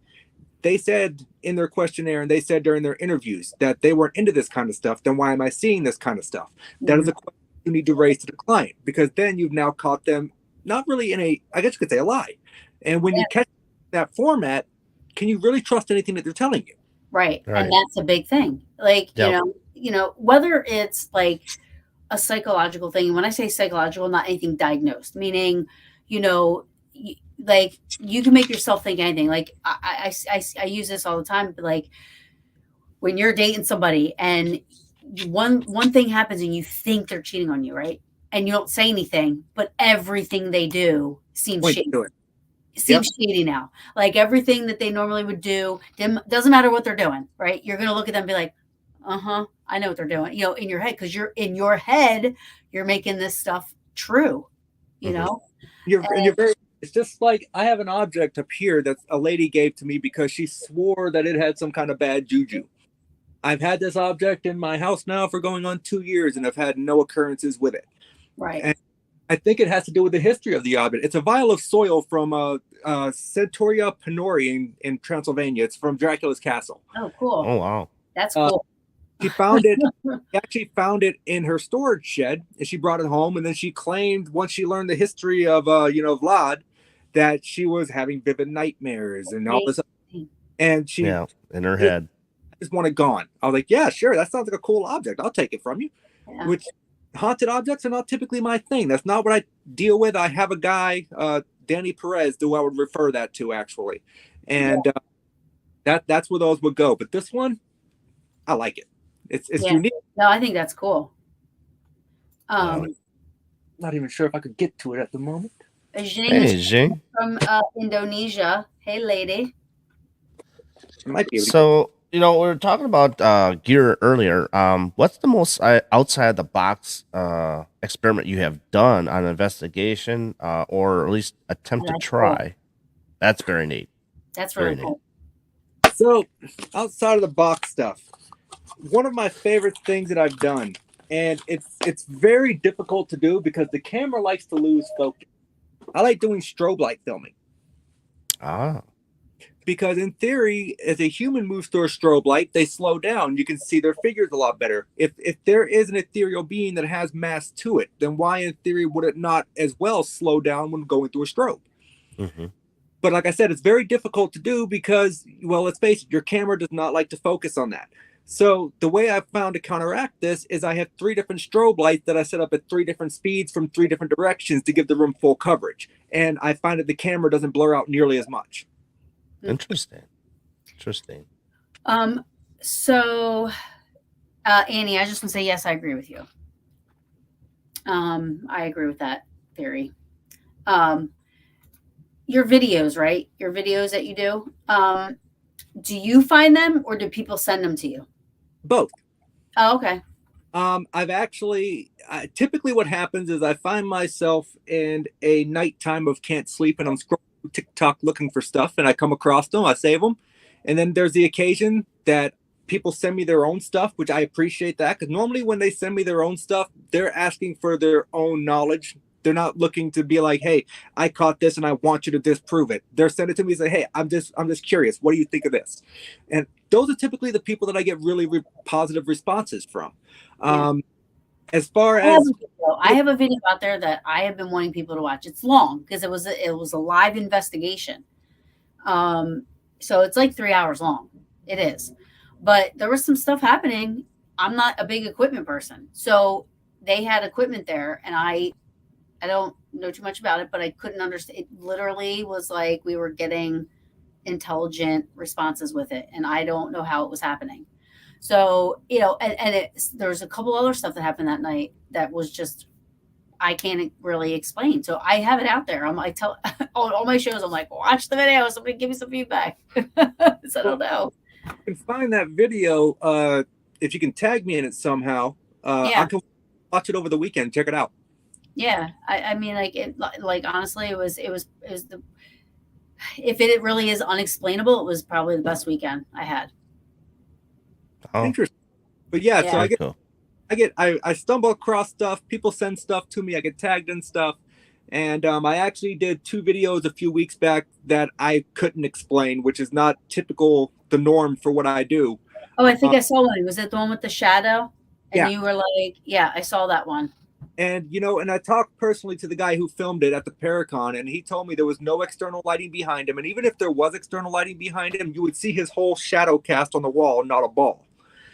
they said in their questionnaire and they said during their interviews that they weren't into this kind of stuff. Then why am I seeing this kind of stuff? That is a question you need to raise to the client, because then you've now caught them not really in I guess you could say a lie. And when you catch that format, can you really trust anything that they're telling you? Right. And that's a big thing. Like, Yep. you know, whether it's like a psychological thing, and when I say psychological, not anything diagnosed, meaning, like you can make yourself think anything. Like I use this all the time, but like when you're dating somebody and one thing happens and you think they're cheating on you, right? And you don't say anything, but everything they do seems shady. Seems shady now. Like everything that they normally would do, doesn't matter what they're doing, right? You're gonna look at them and be like, I know what they're doing, in your head, because you're in your head, you're making this stuff true, you know. You're very. It's just like I have an object up here that a lady gave to me because she swore that it had some kind of bad juju. I've had this object in my house now for going on 2 years, and I've had no occurrences with it. Right. And I think it has to do with the history of the object. It's a vial of soil from Centuria Penori in Transylvania. It's from Dracula's castle. Oh, cool. Oh, wow. That's cool. She found it. She actually found it in her storage shed, and she brought it home. And then she claimed, once she learned the history of Vlad, that she was having vivid nightmares and all this. And she, in her head, just want it gone. I was like, yeah, sure, that sounds like a cool object. I'll take it from you. Yeah. Which haunted objects are not typically my thing. That's not what I deal with. I have a guy, Danny Perez, who I would refer that to actually, and that's where those would go. But this one, I like it. It's unique. No, I think that's cool. Not even sure if I could get to it at the moment. Jing from Indonesia. Hey, lady. So we were talking about gear earlier. What's the most outside the box experiment you have done on an investigation, or at least attempt to try? Cool. That's very neat. That's really cool. So, outside of the box stuff, one of my favorite things that I've done, and it's very difficult to do because the camera likes to lose focus. I like doing strobe light filming. Because in theory, as a human moves through a strobe light, they slow down. You can see their figures a lot better. If there is an ethereal being that has mass to it, then why in theory would it not as well slow down when going through a strobe? Mm-hmm. But like I said, it's very difficult to do because, well, let's face it, your camera does not like to focus on that. So the way I've found to counteract this is I have 3 different strobe lights that I set up at 3 different speeds from 3 different directions to give the room full coverage. And I find that the camera doesn't blur out nearly as much. Interesting. So, Annie, I just want to say, yes, I agree with you. I agree with that theory. Your videos, right? Your videos that you do you find them or do people send them to you? Both. Oh, okay. I've actually, typically what happens is I find myself in a nighttime of can't sleep and I'm scrolling TikTok looking for stuff and I come across them, I save them. And then there's the occasion that people send me their own stuff, which I appreciate that, because normally when they send me their own stuff, they're asking for their own knowledge. They're not looking to be like, hey, I caught this and I want you to disprove it. They're sending it to me and say, hey, I'm just curious. What do you think of this? And those are typically the people that I get really positive responses from. Yeah. As far I have, as I have a video out there that I have been wanting people to watch. It's long because it was a live investigation. So it's like 3 hours long. It is. But there was some stuff happening. I'm not a big equipment person. So they had equipment there, and I don't know too much about it, but I couldn't understand. It literally was like we were getting intelligent responses with it, and I don't know how it was happening. So, and there's a couple other stuff that happened that night that was just, I can't really explain. So I have it out there. I tell on all my shows, I'm like, watch the video. Somebody give me some feedback. So I don't know. You can find that video if you can tag me in it somehow. Yeah. I can watch it over the weekend. Check it out. Yeah. I mean, like honestly, it was the, if it really is unexplainable, it was probably the best weekend I had. Oh, interesting. But yeah, so cool. I stumble across stuff. People send stuff to me. I get tagged in stuff. And I actually did 2 videos a few weeks back that I couldn't explain, which is not typical, the norm for what I do. Oh, I think I saw one. Was it the one with the shadow? And yeah. You were like, yeah, I saw that one. And, and I talked personally to the guy who filmed it at the Paracon, and he told me there was no external lighting behind him. And even if there was external lighting behind him, you would see his whole shadow cast on the wall, not a ball.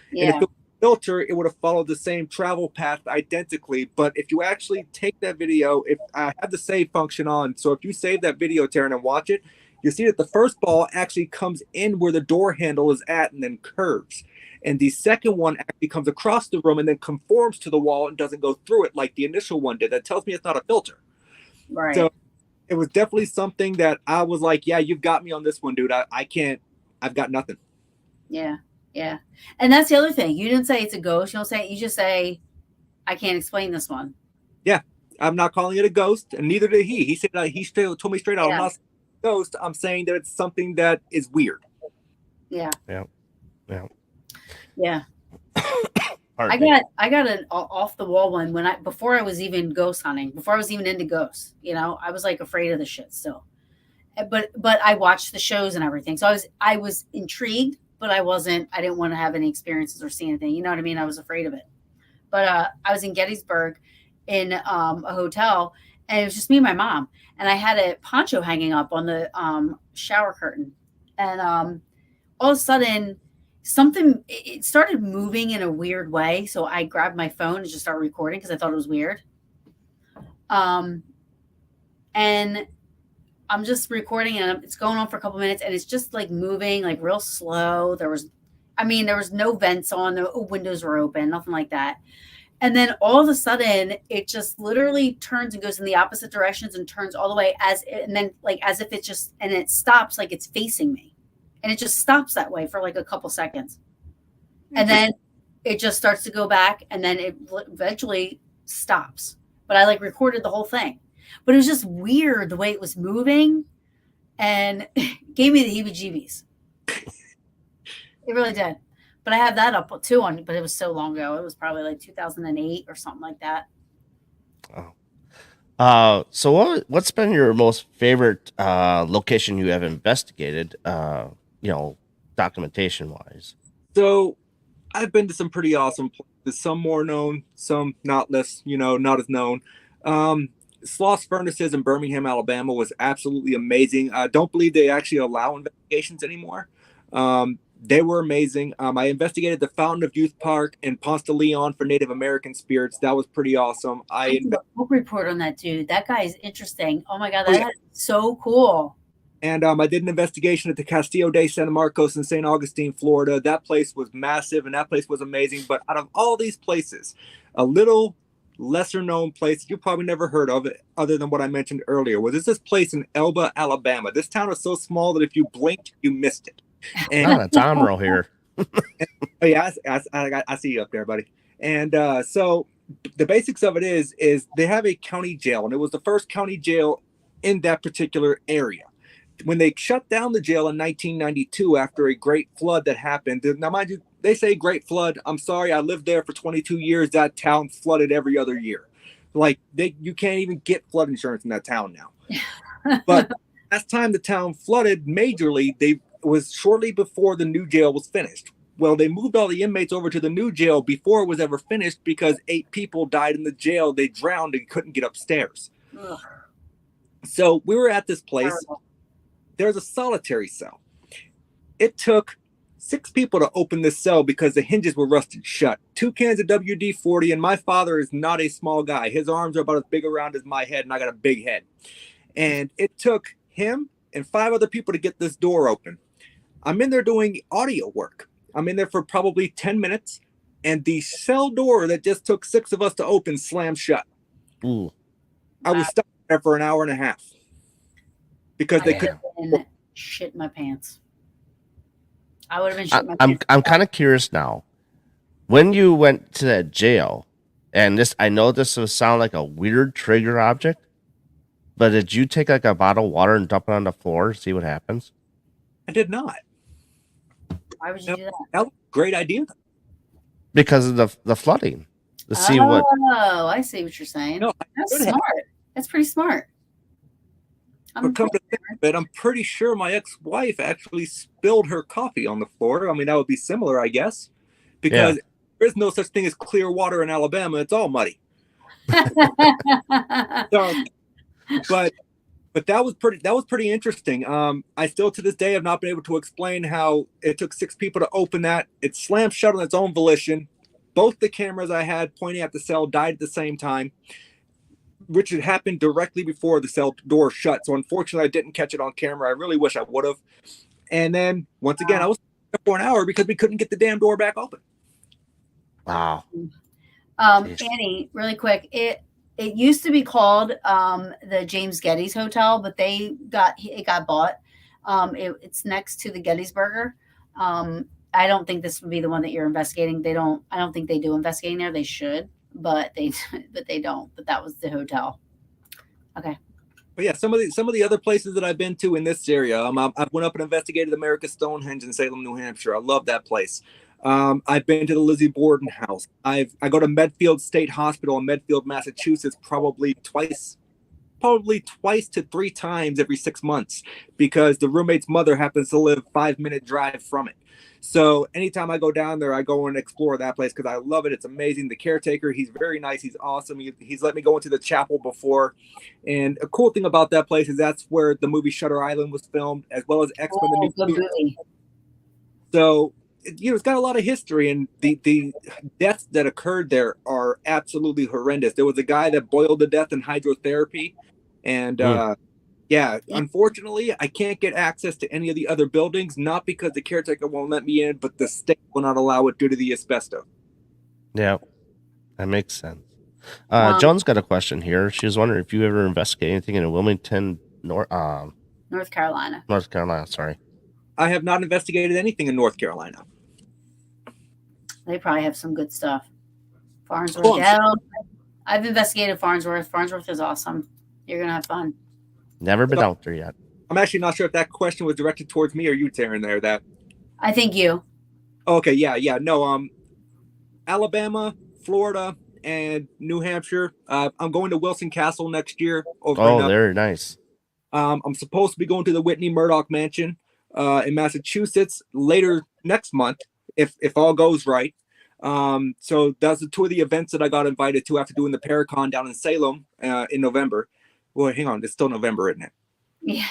Yeah. And if it was a filter, it would have followed the same travel path identically. But if you actually take that video, if I have the save function on, so if you save that video, Taryn, and watch it, you see that the first ball actually comes in where the door handle is at and then curves. And the second one actually comes across the room and then conforms to the wall and doesn't go through it like the initial one did. That tells me it's not a filter. Right. So it was definitely something that I was like, yeah, you've got me on this one, dude. I've got nothing. Yeah. Yeah. And that's the other thing. You didn't say it's a ghost. You just say, I can't explain this one. Yeah. I'm not calling it a ghost, and neither did he. He said he told me straight out, I'm not saying it's a ghost. I'm saying that it's something that is weird. Yeah. Yeah. Yeah. Yeah. I got an off the wall one before I was even ghost hunting, before I was even into ghosts. I was like afraid of the shit still. But I watched the shows and everything. So I was intrigued, but I didn't want to have any experiences or see anything. You know what I mean? I was afraid of it. But I was in Gettysburg in a hotel, and it was just me and my mom. And I had a poncho hanging up on the shower curtain. And all of a sudden, it started moving in a weird way. So I grabbed my phone and just started recording because I thought it was weird. And I'm just recording, and it's going on for a couple minutes, and it's just like moving like real slow. There was no vents on, no windows were open, nothing like that. And then all of a sudden it just literally turns and goes in the opposite directions and turns all the way as if it just, and it stops like it's facing me. And it just stops that way for like a couple seconds. And then it just starts to go back, and then it eventually stops. But I recorded the whole thing. But it was just weird the way it was moving, and gave me the heebie-jeebies. It really did. But I have that up too but it was so long ago. It was probably like 2008 or something like that. Oh. So what's been your most favorite location you have investigated, documentation wise? So I've been to some pretty awesome places, some more known, some not less, not as known. Sloss Furnaces in Birmingham, Alabama was absolutely amazing. I don't believe they actually allow investigations anymore. They were amazing. I investigated the Fountain of Youth Park in Ponce de Leon for Native American spirits. That was pretty awesome. I did a book report on that dude. That guy is interesting. Oh my God, that is so cool. And I did an investigation at the Castillo de San Marcos in St. Augustine, Florida. That place was massive, and that place was amazing. But out of all these places, a little lesser known place you probably never heard of it other than what I mentioned earlier was this place in Elba, Alabama. This town is so small that if you blinked, you missed it. And it's Amro here. Oh yeah, I see you up there, buddy. And so the basics of it is they have a county jail, and it was the first county jail in that particular area. When they shut down the jail in 1992 after a great flood that happened, now mind you, they say Great Flood. I'm sorry, I lived there for 22 years. That town flooded every other year. Like you can't even get flood insurance in that town now. But last time the town flooded majorly, was shortly before the new jail was finished. Well, they moved all the inmates over to the new jail before it was ever finished because 8 people died in the jail. They drowned and couldn't get upstairs. Ugh. So we were at this place. Terrible. There's a solitary cell. It took 6 people to open this cell because the hinges were rusted shut. 2 cans of WD-40, and my father is not a small guy. His arms are about as big around as my head, and I got a big head. And it took him and 5 other people to get this door open. I'm in there doing audio work. I'm in there for probably 10 minutes, and the cell door that just took 6 of us to open slammed shut. Ooh. I was stuck there for an hour and a half because they couldn't. Shit my pants. I would have been shit my pants. I'm kind of curious now. When you went to that jail, and I know this will sound like a weird trigger object, but did you take like a bottle of water and dump it on the floor, see what happens? I did not. Why would you do that? That was a great idea. Because of the flooding. To see what. Oh, I see what you're saying. No, that's smart. That's pretty smart. But come to think of it, I'm pretty sure my ex-wife actually spilled her coffee on the floor. I mean, that would be similar, I guess, because there is no such thing as clear water in Alabama. It's all muddy. So, but that was pretty interesting. I still to this day have not been able to explain how it took 6 people to open that. It slammed shut on its own volition. Both the cameras I had pointing at the cell died at the same time, which had happened directly before the cell door shut. So unfortunately, I didn't catch it on camera. I really wish I would have. And then once again, I was there for an hour because we couldn't get the damn door back open. Wow. Annie, really quick, it used to be called the James Geddes Hotel, but it got bought. It's next to the Gettysburger. I don't think this would be the one that you're investigating. I don't think they do investigating there. They should, but they don't. But that was the hotel. Okay. But yeah, some of the other places that I've been to in this area, I went up and investigated America's Stonehenge in Salem, New Hampshire. I love that place. I've been to the Lizzie Borden house. I go to Medfield State Hospital in Medfield, Massachusetts, probably twice to 3 times every 6 months because the roommate's mother happens to live 5-minute drive from it. So anytime I go down there, I go and explore that place because I love it. It's amazing. The caretaker, he's very nice. He's awesome. He's let me go into the chapel before. And a cool thing about that place is that's where the movie Shutter Island was filmed, as well as X-Men the New Movie. So, it's got a lot of history, and the deaths that occurred there are absolutely horrendous. There was a guy that boiled to death in hydrotherapy. And unfortunately, I can't get access to any of the other buildings, not because the caretaker won't let me in, but the state will not allow it due to the asbestos. Yeah, that makes sense. Joan's got a question here. She was wondering if you ever investigate anything in Wilmington, North Carolina. North Carolina, sorry. I have not investigated anything in North Carolina. They probably have some good stuff. Farnsworth. Yeah, I've investigated Farnsworth. Farnsworth is awesome. You're going to have fun. Never been out there yet. I'm actually not sure if that question was directed towards me or you, Taryn, there. That I think you. Okay, yeah. No, Alabama, Florida, and New Hampshire. I'm going to Wilson Castle next year. Very nice. I'm supposed to be going to the Whitney Murdoch Mansion in Massachusetts later next month, if all goes right. So that's the 2 of the events that I got invited to after doing the Paracon down in Salem in November. Well, hang on, it's still November, isn't it? Yeah.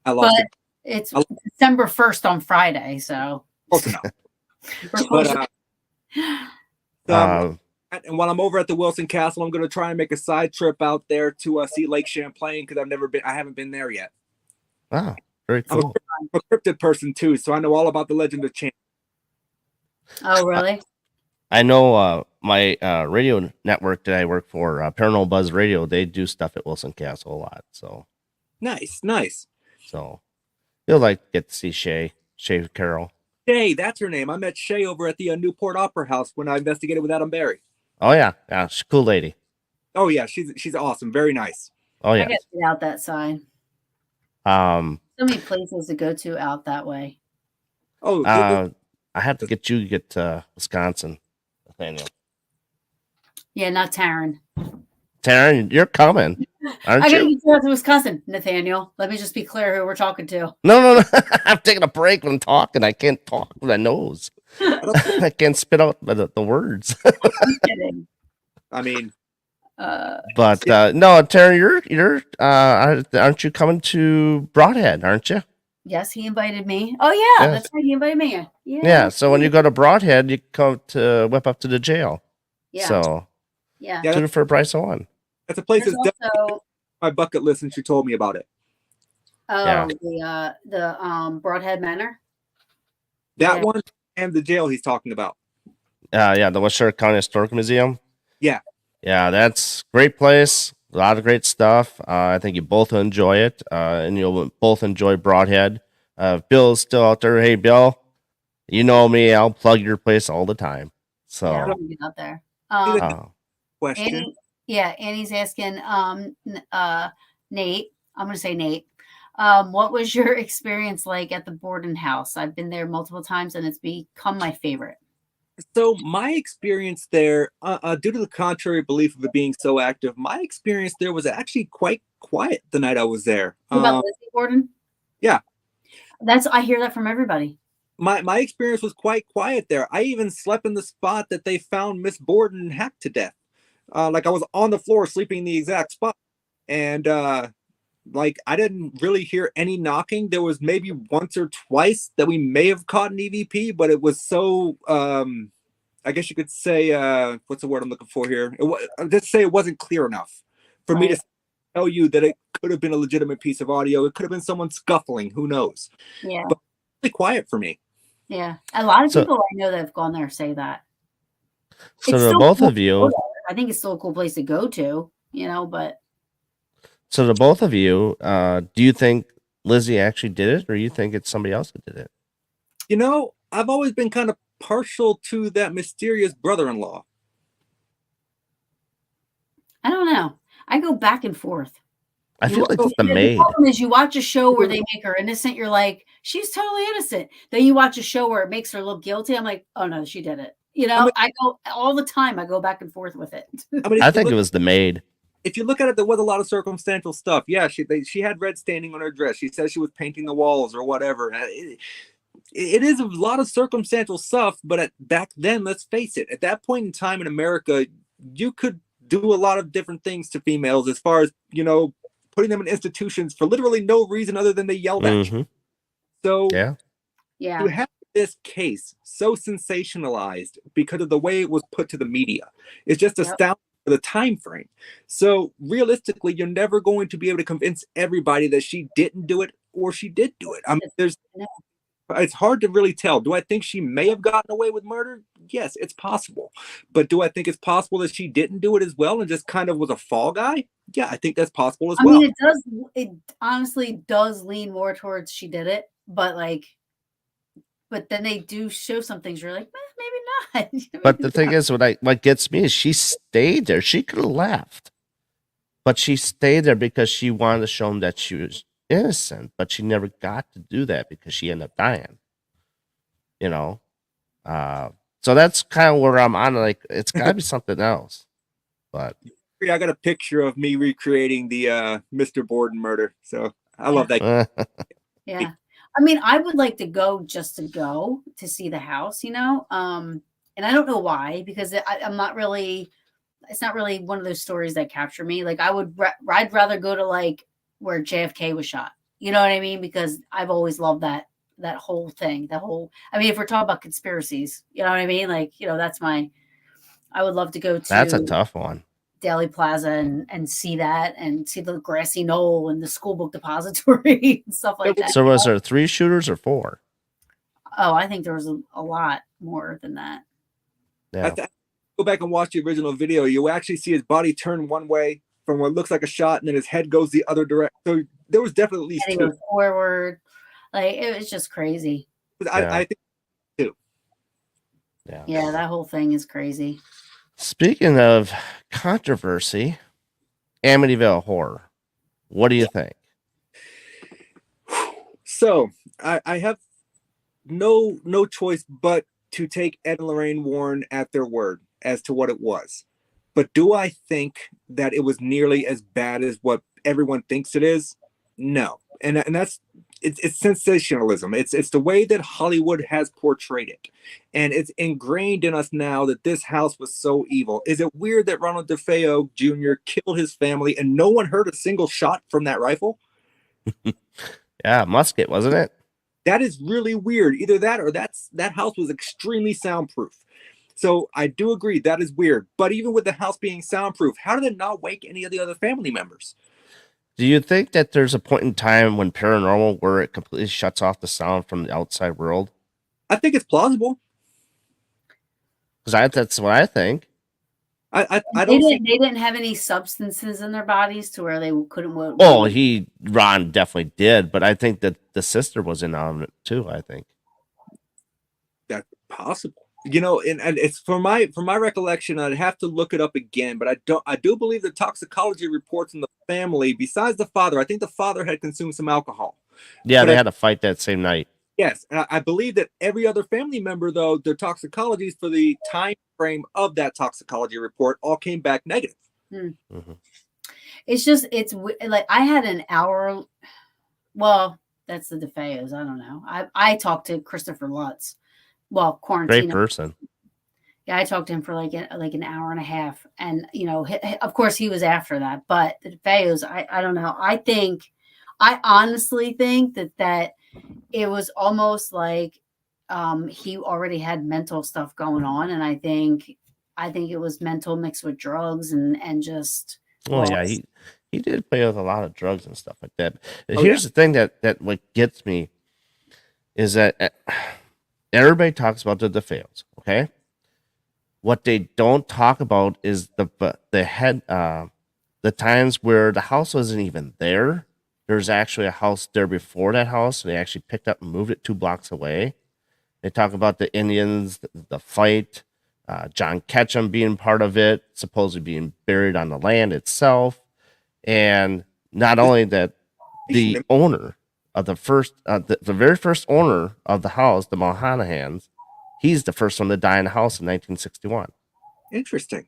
I lost it. It's December 1st on Friday, so. Close enough. And while I'm over at the Wilson Castle, I'm going to try and make a side trip out there to see Lake Champlain because I haven't been there yet. Wow, very cool. I'm a cryptid person too, so I know all about the legend of Champlain. Oh, really? I know my radio network that I work for, Paranormal Buzz Radio, they do stuff at Wilson Castle a lot. So nice. So you'll like to get to see Shay Carroll. Shay, that's her name. I met Shay over at the Newport Opera House when I investigated with Adam Barry. Oh yeah, she's a cool lady. Oh yeah, she's awesome, very nice. Oh yeah, I got to get out that side. So many places to go to out that way. Oh, I have to get you to get to Wisconsin, Nathaniel. Yeah, not Taryn. Taryn, you're coming, aren't I gotta you? get you out to Wisconsin, Nathaniel. Let me just be clear who we're talking to. No. I'm taking a break when I'm talking. I can't talk with my nose. I can't spit out the words. I'm kidding. I mean, But no, Taryn, aren't you coming to Broadhead? Aren't you? Yes, he invited me. Oh yeah, Yeah. that's right. He invited me. Yeah. So when you go to Broadhead, you come to whip up to the jail. Yeah. So Yeah. Yeah, do it for a price of one. that's a place There's that's definitely also on my bucket list since you told me about it. the Broadhead Manor. That Yeah. one and the jail he's talking about. Yeah, the Westchester County Historical Museum. Yeah. Yeah, that's a great place. A lot of great stuff. I think you both will enjoy it, and you'll both enjoy Broadhead. If Bill's still out there, hey Bill, you know me. I'll plug your place all the time. So, Yeah, I'm gonna get out there. Question. Annie's asking Nate. I'm gonna say Nate. What was your experience like at the Borden House? I've been there multiple times and it's become my favorite. So my experience there, due to the contrary belief of it being so active, my experience there was actually quite quiet the night I was there. What about Lizzie Borden? Yeah. I hear that from everybody. My experience was quite quiet there. I even slept in the spot that they found Miss Borden hacked to death. Like I was on the floor sleeping in the exact spot. And like I didn't really hear any knocking. There was maybe once or twice that we may have caught an EVP, but it was so I guess you could say what's the word I'm looking for here? Just say it wasn't clear enough for me to tell you that it could have been a legitimate piece of audio. It could have been someone scuffling, who knows. Yeah. But really quiet for me. Yeah. A lot of people I know that have gone there say that. So to both of you, I think it's still a cool place to go to, but so to both of you, do you think Lizzie actually did it, or you think it's somebody else that did it? I've always been kind of partial to that mysterious brother-in-law. I don't know. I go back and forth. I feel like it's the maid. The problem is you watch a show where they make her innocent, you're like, she's totally innocent. Then you watch a show where it makes her look guilty. I'm like, oh no, she did it. I go all the time. I go back and forth with it. I think it was the maid. If you look at it, there was a lot of circumstantial stuff. Yeah, she had red staining on her dress. She says she was painting the walls or whatever. It is a lot of circumstantial stuff, but back then, let's face it, at that point in time in America, you could do a lot of different things to females as far as, putting them in institutions for literally no reason other than they yelled at you. So to have this case so sensationalized because of the way it was put to the media, it's just astounding for the time frame. So realistically, you're never going to be able to convince everybody that she didn't do it or she did do it. I mean, it's hard to really tell. Do I think she may have gotten away with murder? Yes, it's possible. But do I think it's possible that she didn't do it as well and just kind of was a fall guy? Yeah, I think that's possible as well. I mean, it honestly does lean more towards she did it, but then they do show some things you're like, maybe not. But the thing is, what gets me is she stayed there. She could have left, but she stayed there because she wanted to show them that she was innocent, but she never got to do that because she ended up dying. So that's kind of where I'm on. Like, it's got to be something else. But I got a picture of me recreating the Mr. Borden murder, so I love that. Yeah, I mean, I would like to go just to go to see the house, and I don't know why, because I'm not really. It's not really one of those stories that capture me. Like I'd rather go to like where JFK was shot. You know what I mean? Because I've always loved that whole thing. I mean, if we're talking about conspiracies, you know what I mean? Like, I would love to go to. That's a tough one. Daly Plaza and see that and see the grassy knoll and the school book depository and stuff like that. So was there 3 shooters or 4? Oh, I think there was a lot more than that. Yeah. Go back and watch the original video. You actually see his body turn one way from what looks like a shot, and then his head goes the other direction. So there was definitely at least 2. Goes forward. Like, it was just crazy. I think 2. Yeah, that whole thing is crazy. Speaking of controversy, Amityville Horror. What do you think? So I have no choice but to take Ed and Lorraine Warren at their word as to what it was. But do I think that it was nearly as bad as what everyone thinks it is? No. And that's it's sensationalism. It's the way that Hollywood has portrayed it. And it's ingrained in us now that this house was so evil. Is it weird that Ronald DeFeo Jr. killed his family and no one heard a single shot from that rifle? Yeah, musket, wasn't it? That is really weird. Either that or that house was extremely soundproof. So I do agree that is weird. But even with the house being soundproof, how did it not wake any of the other family members? Do you think that there's a point in time when paranormal where it completely shuts off the sound from the outside world? I think it's plausible. Because that's what I think. I They don't didn't, they didn't have any substances in their bodies to where they couldn't. Oh, Ron definitely did, but I think that the sister was in on it too. I think that's possible. You know, and it's from my recollection, I'd have to look it up again, but I do believe the toxicology reports in the family, besides the father, I think the father had consumed some alcohol. Yeah, but they had a fight that same night. Yes, and I believe that every other family member, though, their toxicologies for the time frame of that toxicology report all came back negative. Mm-hmm. It's just, it's like I had an hour. Well, that's the DeFeos. I don't know. I talked to Christopher Lutz. Well, quarantine. Great person. Yeah, I talked to him for like an hour and a half, and you know, of course, he was after that. But the DeFeos, I don't know. I honestly think that it was almost like he already had mental stuff going on, and I think it was mental mixed with drugs and just. Oh yeah, he did play with a lot of drugs and stuff like that. Here's the thing that what gets me is that everybody talks about the DeFeos, okay? What they don't talk about is the times where the house wasn't even there. There's actually a house there before that house. They actually picked up and moved it 2 blocks away. They talk about the Indians, the fight, John Ketchum being part of it, supposedly being buried on the land itself. And not only that, the owner of the very first owner of the house, the Mulhanahans, he's the first one to die in the house in 1961. Interesting.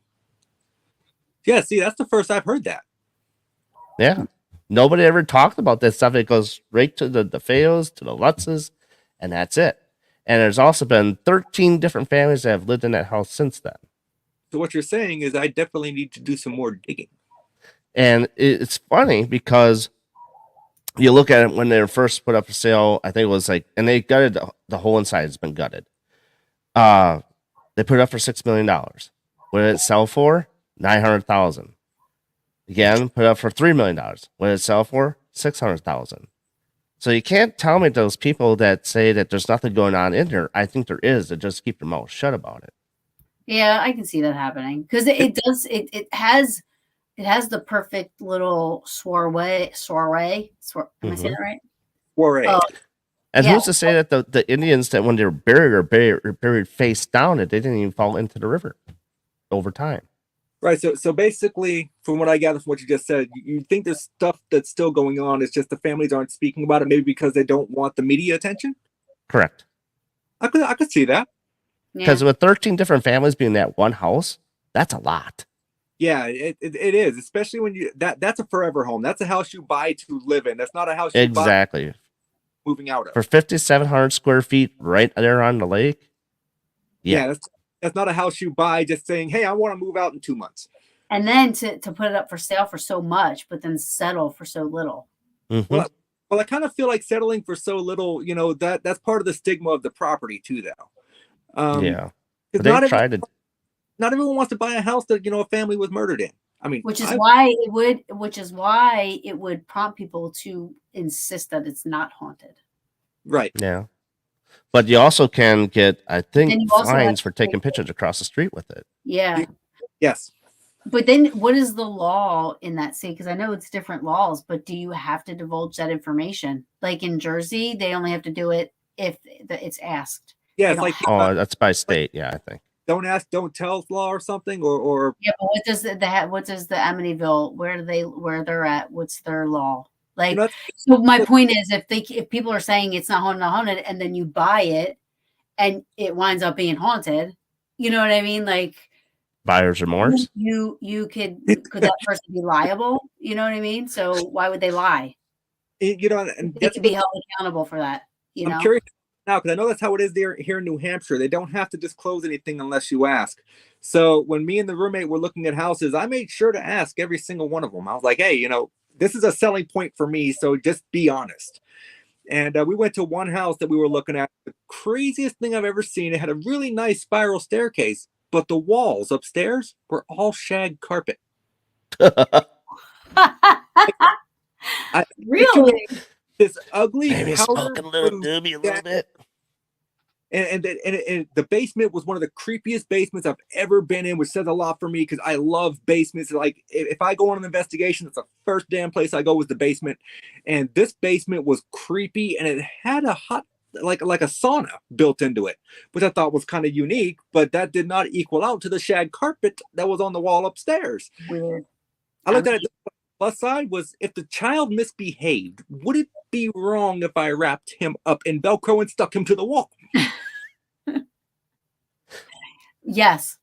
Yeah, see, that's the first I've heard that. Yeah. Nobody ever talked about that stuff. It goes right to the DeFeos, to the Lutzes, and that's it. And there's also been 13 different families that have lived in that house since then. So what you're saying is I definitely need to do some more digging. And it's funny because you look at it when they were first put up for sale, I think it was like, and they gutted the whole inside has been gutted. They put it up for $6 million. What did it sell for? $900,000. Again, put it up for $3 million. What did it sell for? $600,000. So you can't tell me those people that say that there's nothing going on in there. I think there is. They just keep their mouth shut about it. Yeah, I can see that happening because it does. It has the perfect little soiree. Am I saying that right? Soiree. And who's to say that the Indians that when they were buried face down, that they didn't even fall into the river over time? Right. So basically, from what I gather from what you just said, you think there's stuff that's still going on. It's just the families aren't speaking about it, maybe because they don't want the media attention. Correct. I could see that. Because with 13 different families being in that one house, that's a lot. Yeah, it is, especially when that's a forever home. That's a house you buy to live in. That's not a house you buy moving out of. For 5,700 square feet right there on the lake. Yeah, that's not a house you buy just saying, hey, I want to move out in 2 months. And then to put it up for sale for so much, but then settle for so little. Mm-hmm. Well, I kind of feel like settling for so little, that's part of the stigma of the property too, though. Yeah. Not everyone wants to buy a house that, a family was murdered in. I mean, which is why it would prompt people to insist that it's not haunted. Right. Yeah. But you also can get, I think, fines for taking pictures across the street with it. Yeah. Yes. But then what is the law in that state? Because I know it's different laws, but do you have to divulge that information? Like in Jersey, they only have to do it if it's asked. Yeah, it's like that's by state. Yeah, I think. Don't ask, don't tell law or something, or yeah. But what does the Amityville where they're at? What's their law? Like, You know, so my point is, if people are saying it's not haunted, and then you buy it and it winds up being haunted, you know what I mean? Like, Buyer's remorse. you could that person be liable? You know what I mean? So why would they lie? you know, and They that's could be held accountable for that. You I'm know? curious now because I know that's how it is there here in New Hampshire. They don't have to disclose anything unless you ask. So when me and the roommate were looking at houses, I made sure to ask every single one of them. I was like, hey, you know, this is a selling point for me, so just be honest. And we went to one house that we were looking at. The craziest thing I've ever seen. It had a really nice spiral staircase, but the walls upstairs were all shag carpet. I Really? this ugly Maybe powder smoking a little blue doobie a little bit. and the basement was one of the creepiest basements I've ever been in, which says a lot for me because I love basements. Like if I go on an investigation, it's the first damn place I go was the basement. And this basement was creepy, and it had a hot like a sauna built into it, which I thought was kind of unique, but that did not equal out to the shag carpet that was on the wall upstairs. Weird. I looked at it. The plus side was if the child misbehaved, would it be wrong if I wrapped him up in Velcro and stuck him to the wall? Yes.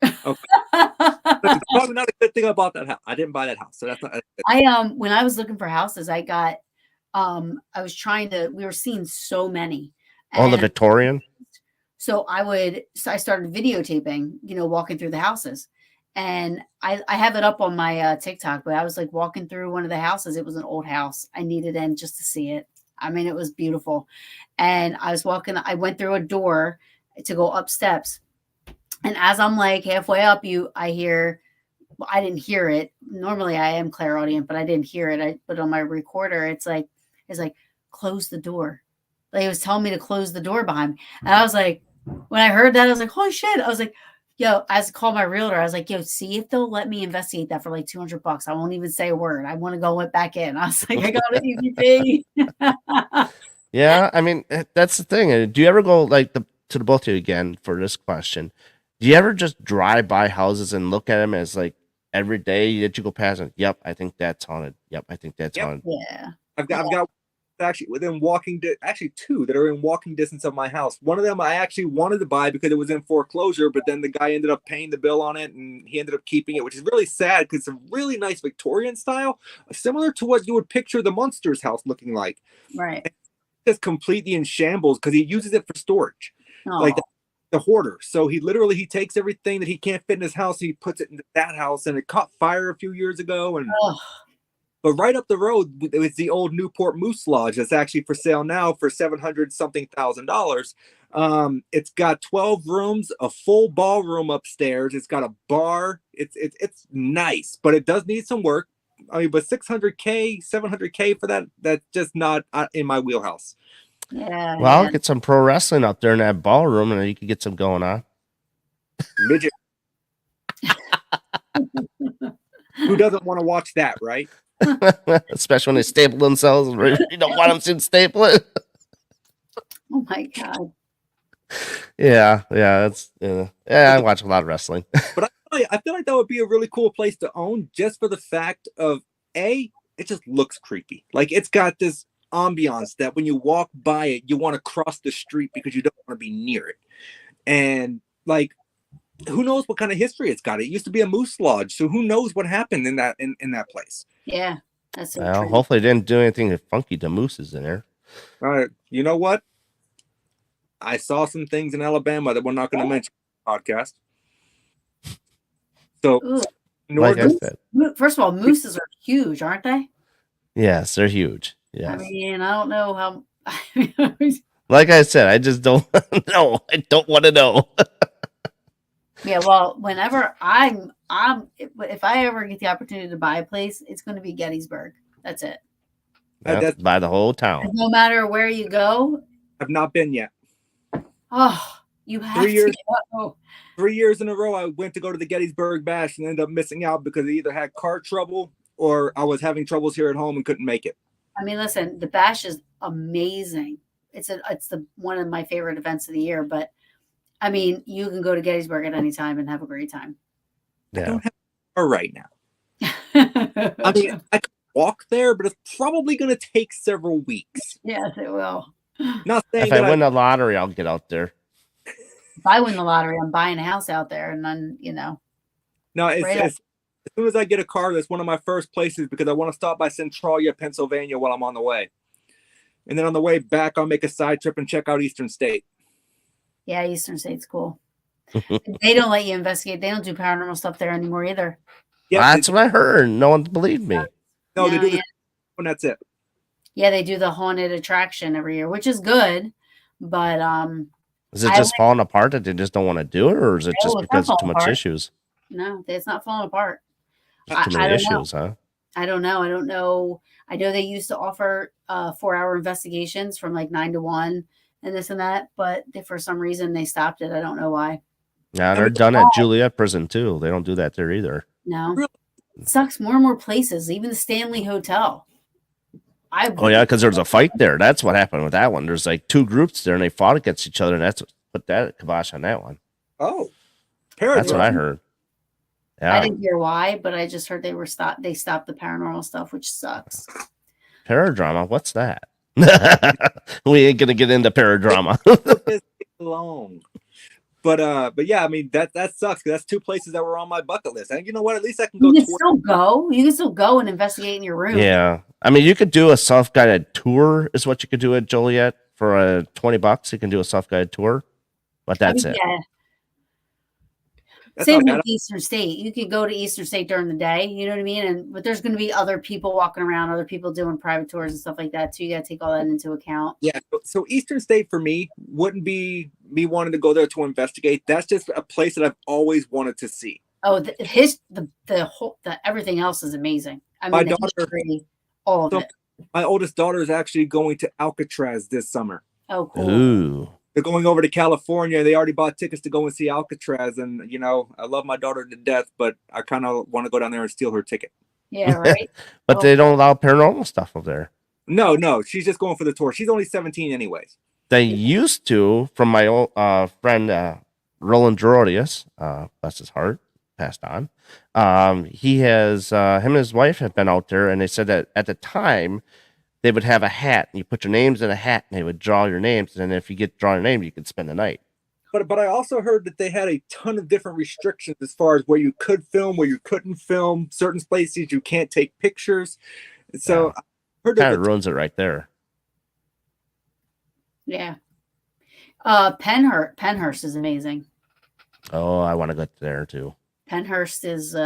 Okay. That's probably not a good thing about that house. I didn't buy that house, so that's not. When I was looking for houses, I was trying to. We were seeing so many. Oh, the Victorian. So I started videotaping, walking through the houses, and I have it up on my TikTok. But I was like walking through one of the houses. It was an old house. I needed in just to see it. I mean, it was beautiful. And I was walking. I went through a door to go up steps. And as I'm like halfway up, I didn't hear it. Normally I am clairaudient, but I didn't hear it. But on my recorder, it's like, close the door. Like it was telling me to close the door behind me. And I was like, when I heard that, I was like, holy shit. I was like, yo, I called my realtor. I was like, yo, see if they'll let me investigate that for like $200. I won't even say a word. I want to go back in. I was like, I got an EVP. Yeah. I mean, that's the thing. Do you ever go like to the both of you again for this question? Do you ever just drive by houses and look at them as like every day that you go past and yep, I think that's haunted. Yep, I think that's haunted. Yeah. I've got actually within actually two that are in walking distance of my house. One of them I actually wanted to buy because it was in foreclosure, but then the guy ended up paying the bill on it and he ended up keeping it, which is really sad because it's a really nice Victorian style, similar to what you would picture the Munsters house looking like. Right. And it's just completely in shambles because he uses it for storage. Oh. Like the hoarder. So he takes everything that he can't fit in his house, he puts it into that house, and it caught fire a few years ago. And but right up the road, it's the old Newport Moose Lodge that's actually for sale now for $700-something thousand. It's got 12 rooms, a full ballroom upstairs. It's got a bar. It's nice, but it does need some work. I mean, but $600K, $700K for that's just not in my wheelhouse. Yeah. Well, man. get some pro wrestling up there in that ballroom, and you could get some going on. Midget. Who doesn't want to watch that, right? Especially when they staple themselves. You don't want them to staple it. Oh my God. Yeah, that's I watch a lot of wrestling. But I feel like that would be a really cool place to own, just for the fact of it just looks creepy. Like it's got this ambiance that when you walk by it, you want to cross the street because you don't want to be near it. And like, who knows what kind of history it's got? It used to be a moose lodge, so who knows what happened in that place? Yeah, that's so Well, true. hopefully, they didn't do anything funky to mooses in there. All right, you know what? I saw some things in Alabama that we're not going to mention on the podcast. So, like I said, first of all, mooses are huge, aren't they? Yes, they're huge. Yes. I mean, I don't know how. Like I said, I just don't know. I don't want to know. Yeah, well, whenever if I ever get the opportunity to buy a place, it's going to be Gettysburg. That's it. That's by the whole town. And no matter where you go. I've not been yet. Oh, you have 3 years. 3 years in a row, I went to go to the Gettysburg Bash and ended up missing out because I either had car trouble or I was having troubles here at home and couldn't make it. I mean, listen, the Bash is amazing. It's one of my favorite events of the year. But I mean, you can go to Gettysburg at any time and have a great time. Yeah. I don't have a car right now. I mean, I could walk there, but it's probably going to take several weeks. Yes, it will. Not saying If I that win the lottery, I'll get out there. If I win the lottery, I'm buying a house out there, and then No, Right as soon as I get a car, that's one of my first places because I want to stop by Centralia, Pennsylvania while I'm on the way. And then on the way back, I'll make a side trip and check out Eastern State. Yeah, Eastern State's cool. They don't let you investigate. They don't do paranormal stuff there anymore either. Yeah, That's what I heard. No one believed me. No, they do this, and that's it. Yeah, they do the haunted attraction every year, which is good. But Is it just falling apart that they just don't want to do it, or is it just it's because not of too falling much apart. issues? No, it's not falling apart. Too many issues, huh? I don't know. I don't know. I know they used to offer 4-hour investigations from like 9 to 1 and this and that, but for some reason they stopped it. I don't know why. Yeah, they're done at Juliet Prison too. They don't do that there either. No, it sucks. More and more places, even the Stanley Hotel. Oh yeah, because there was a fight there. That's what happened with that one. There's like 2 groups there, and they fought against each other, and that's what put that kibosh on that one. Oh, that's what I heard. Yeah, I didn't hear why, but I just heard they stopped the paranormal stuff, which sucks. Paradrama, what's that? We ain't gonna get into paradrama. Long. But yeah, I mean that sucks because that's 2 places that were on my bucket list. And you know what? At least I can go. You can still go and investigate in your room. Yeah, I mean you could do a self-guided tour. Is what you could do at Joliet for $20. You can do a self-guided tour, but that's it. Yeah. Same with Eastern State. You could go to Eastern State during the day, you know what I mean? But there's going to be other people walking around, other people doing private tours and stuff like that. So you got to take all that into account. Yeah. So Eastern State for me wouldn't be me wanting to go there to investigate. That's just a place that I've always wanted to see. Oh, the everything else is amazing. I mean, My daughter, history, all of it. My oldest daughter is actually going to Alcatraz this summer. Oh, cool. Ooh. They're going over to California. They already bought tickets to go and see Alcatraz. And, you know, I love my daughter to death, but I kind of want to go down there and steal her ticket. Yeah, right. But they don't allow paranormal stuff up there. No. She's just going for the tour. She's only 17 anyways. They used to, from my old friend Roland Gerodius, bless his heart, passed on. He has, him and his wife have been out there, and they said that at the time, they would have a hat, and you put your names in a hat, and they would draw your names, and then if you draw your name, you could spend the night. But I also heard that they had a ton of different restrictions as far as where you could film, where you couldn't film, certain places you can't take pictures. So yeah. I heard that kind of ruins it right there. Yeah. Penhurst is amazing. Oh, I want to go there too. Penhurst is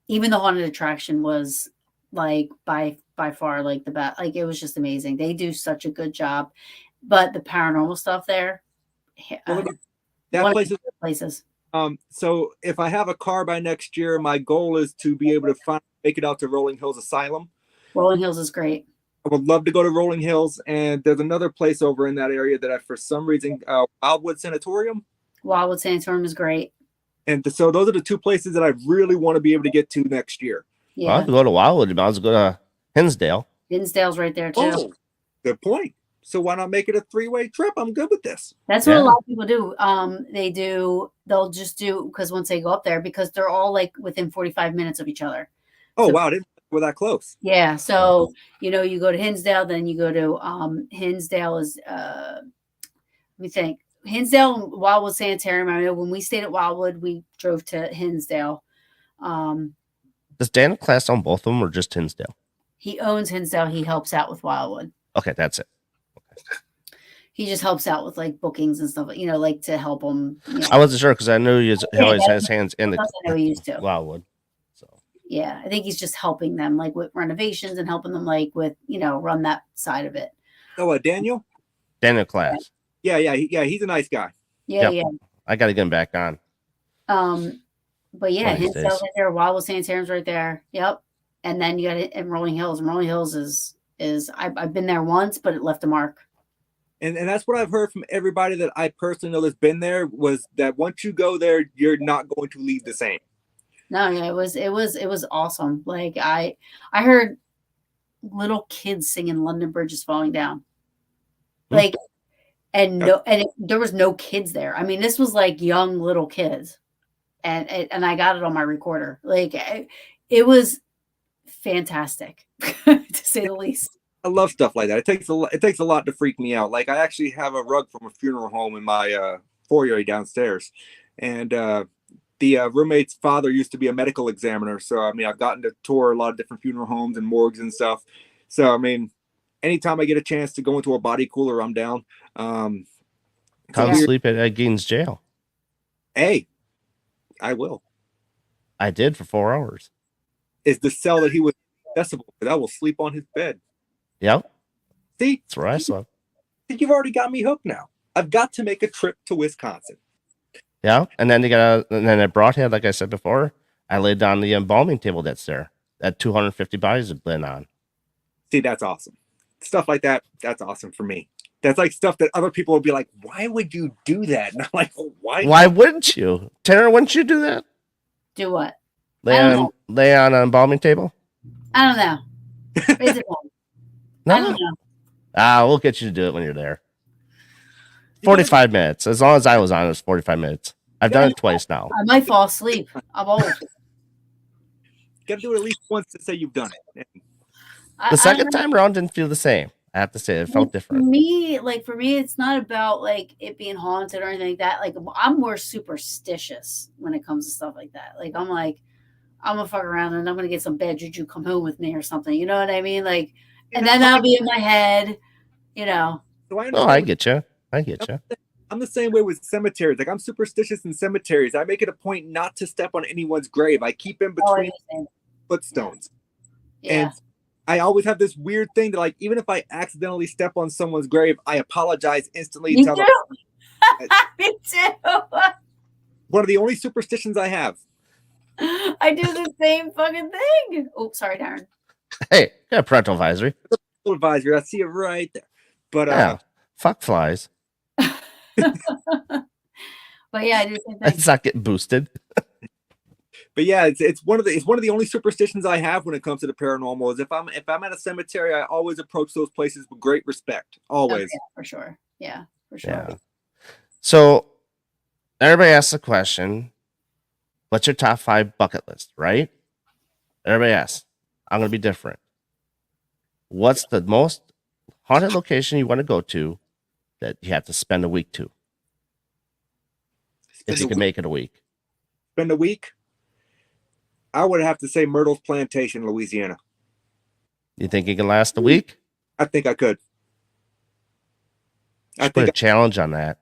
even the haunted attraction was like by far like the best. Like it was just amazing. They do such a good job. But the paranormal stuff there, that places. So if I have a car by next year, my goal is to be able to make it out to Rolling Hills Asylum. Rolling Hills is great. I would love to go to Rolling Hills, and there's another place over in that area that I, for some reason, Wildwood Sanatorium. Wildwood Sanatorium is great. And so those are the 2 places that I really want to be able to get to next year. Yeah. Well, I could go to Wildwood. I was go to Hinsdale. Hinsdale's right there too. Oh, good point. So why not make it a 3-way trip? I'm good with this. That's what a lot of people do. They'll just do, because once they go up there, because they're all like within 45 minutes of each other. Oh, so, wow. We're that close. Yeah. So, you go to Hinsdale, then you go to Hinsdale is, let me think. Hinsdale, Wildwood Sanitarium. I mean, when we stayed at Wildwood, we drove to Hinsdale. Does Dan Class own both of them or just Hinsdale? He owns Hinsdale. He helps out with Wildwood. Okay, that's it. He just helps out with like bookings and stuff, like to help him. I wasn't sure because I knew he always has hands in the I know he used to. Wildwood. So yeah, I think he's just helping them like with renovations and helping them like with run that side of it. Oh, Daniel Class. Yeah. He's a nice guy. Yeah. I got to get him back on. But yeah, Hinsdale's right there. Wildwood Sanitarium's right there. Yep. And then you got it in Rolling Hills. And Rolling Hills is I've been there once, but it left a mark. And that's what I've heard from everybody that I personally know that's been there, was that once you go there, you're not going to leave the same. No, yeah, it was awesome. Like I heard little kids singing "London Bridge is Falling Down," like, and there was no kids there. I mean, this was like young little kids, and I got it on my recorder. Like it was fantastic. to say the least. I love stuff like that. It takes a lot to freak me out. Like I actually have a rug from a funeral home in my foyer downstairs, and the roommate's father used to be a medical examiner. So I mean, I've gotten to tour a lot of different funeral homes and morgues and stuff. So I mean, anytime I get a chance to go into a body cooler, I'm down. Come sleep at Gaines jail. Hey, I will. I did for 4 hours. Is the cell that he was accessible, because I will sleep on his bed. Yep. See, that's where I slept. You've already got me hooked now. I've got to make a trip to Wisconsin. Yeah, and then I brought him, like I said before, I laid down the embalming table that's there. That 250 bodies have been on. See, that's awesome. Stuff like that, that's awesome for me. That's like stuff that other people would be like, why would you do that? And I'm like, well, why? Why wouldn't you? Tanner, wouldn't you do that? Do what? Lay on an embalming table? I don't know. No? I don't know. We'll get you to do it when you're there. 45 minutes. As long as I was on, it was 45 minutes. I've done it twice now. I might fall asleep. I'm old. Got to do it at least once to say you've done it. The second time around didn't feel the same. I have to say, it felt different. For me, it's not about like it being haunted or anything like that. Like I'm more superstitious when it comes to stuff like that. Like I'm gonna fuck around and I'm gonna get some bad juju come home with me or something. You know what I mean? Like, and then that'll be in my head. You know. So I get you. I'm the same way with cemeteries. Like I'm superstitious in cemeteries. I make it a point not to step on anyone's grave. I keep in between footstones. Yeah. And I always have this weird thing that, like, even if I accidentally step on someone's grave, I apologize instantly. Me too. Me too. One of the only superstitions I have. I do the same fucking thing. Oh, sorry, Darren. Hey, got a parental advisory. Advisory. I see it right there. But fuck flies. But yeah, I do the same thing. It's not getting boosted. But yeah, it's one of the only superstitions I have when it comes to the paranormal is if I'm at a cemetery, I always approach those places with great respect. Always. Yeah, for sure. Yeah, for sure. Yeah. So everybody asks the question, what's your top 5 bucket list, right? Everybody asks. I'm gonna be different. What's the most haunted location you want to go to that you have to spend a week to? If you can make it a week. Spend a week? I would have to say Myrtle's Plantation, Louisiana. You think you can last a week? I think I could. I put a challenge on that.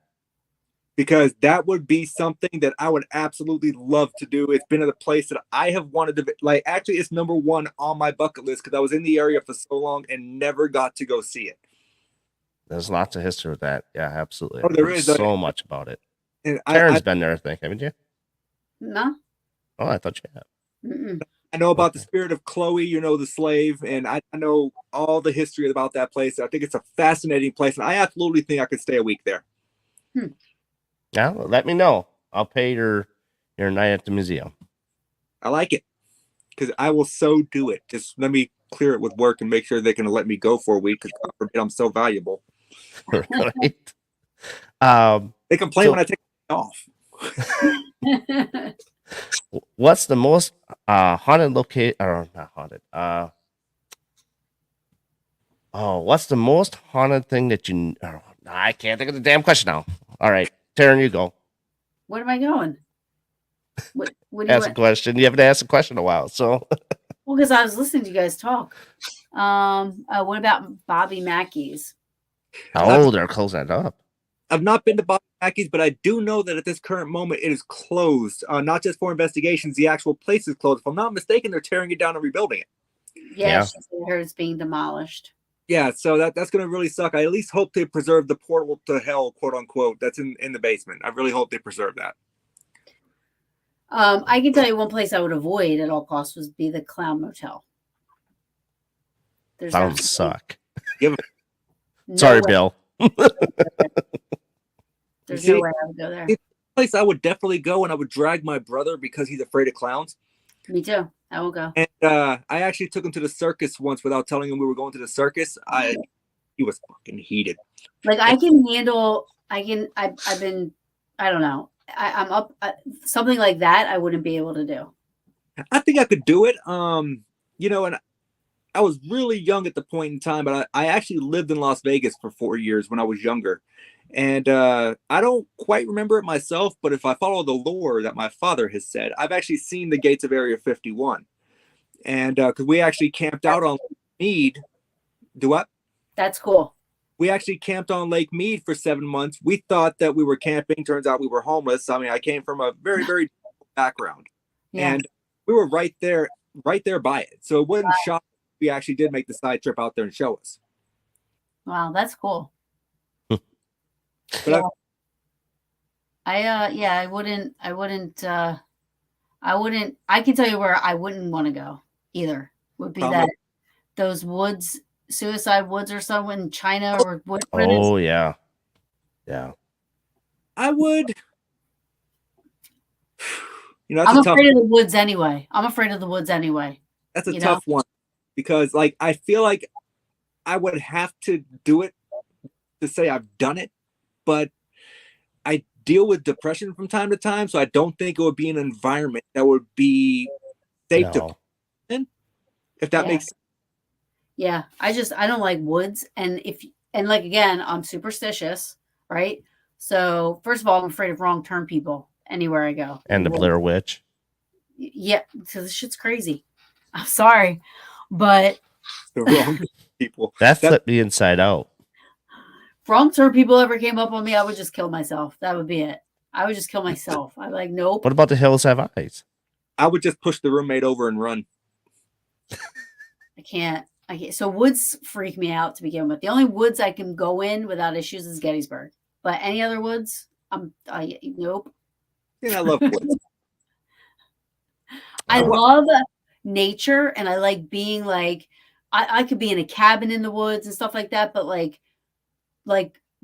Because that would be something that I would absolutely love to do. It's been at a place that I have wanted to, like, actually it's number 1 on my bucket list because I was in the area for so long and never got to go see it. There's lots of history with that. Yeah, absolutely. Oh, there is so much about it. And Karen's been there, I think, haven't you? No. Oh, I thought you had. Mm-mm. I know about the spirit of Chloe, the slave, and I know all the history about that place. I think it's a fascinating place, and I absolutely think I could stay a week there. Yeah, well, let me know. I'll pay your night at the museum. I like it because I will so do it. Just let me clear it with work and make sure they can let me go for a week because God forbid I'm so valuable. Right. They complain when I take it off. What's the most haunted location? Or not haunted. What's the most haunted thing that you? I can't think of the damn question now. All right, Taryn, you go. Where am I going? What do you ask a question? You haven't asked a question in a while, so. Well, because I was listening to you guys talk. What about Bobby Mackey's? Oh, they're closing it up. I've not been to Bobby Mackey's, but I do know that at this current moment it is closed. Not just for investigations, the actual place is closed. If I'm not mistaken, they're tearing it down and rebuilding it. Yeah. I heard it's being demolished. Yeah, so that's going to really suck. I at least hope they preserve the portal to hell, quote unquote, that's in the basement. I really hope they preserve that. I can tell you one place I would avoid at all costs would be the Clown Motel. Clowns suck. Sorry, Bill. There's no way I would go there. It's a place I would definitely go, and I would drag my brother because he's afraid of clowns. Me too. I will go. And I actually took him to the circus once without telling him we were going to the circus. He was fucking heated. Like I can handle. I've been. I don't know. I'm up. Something like that. I wouldn't be able to do. I think I could do it. And I was really young at the point in time, but I actually lived in Las Vegas for 4 years when I was younger. And I don't quite remember it myself, but if I follow the lore that my father has said, I've actually seen the gates of Area 51. And because we actually camped out on Mead. Do what? That's cool. We actually camped on Lake Mead for 7 months. We thought that we were camping. Turns out we were homeless. I mean, I came from a very, very background. Yeah. And we were right there by it. So it wasn't shocking. We actually did make the side trip out there and show us. Wow, that's cool. But yeah. I wouldn't I can tell you where I wouldn't want to go either. Would be those woods, suicide woods or something in China or what? Oh yeah. Yeah. I would. I'm afraid of the woods anyway. That's a tough one because, like, I feel like I would have to do it to say I've done it, but I deal with depression from time to time, so I don't think it would be an environment that would be safe to in, if that makes sense. Yeah, I don't like woods, and like again, I'm superstitious, right? So first of all, I'm afraid of wrong turn people anywhere I go. And the Blair Witch. Yeah, because this shit's crazy. I'm sorry, but the wrong people. That flipped me inside out. If wrong turn people ever came up on me, I would just kill myself. That would be it. I would just kill myself. I'm like, nope. What about the hills have eyes? I would just push the roommate over and run. I can't. So woods freak me out to begin with. The only woods I can go in without issues is Gettysburg. But any other woods, nope. Yeah, I love woods. I love nature, and I like being like, I could be in a cabin in the woods and stuff like that. But like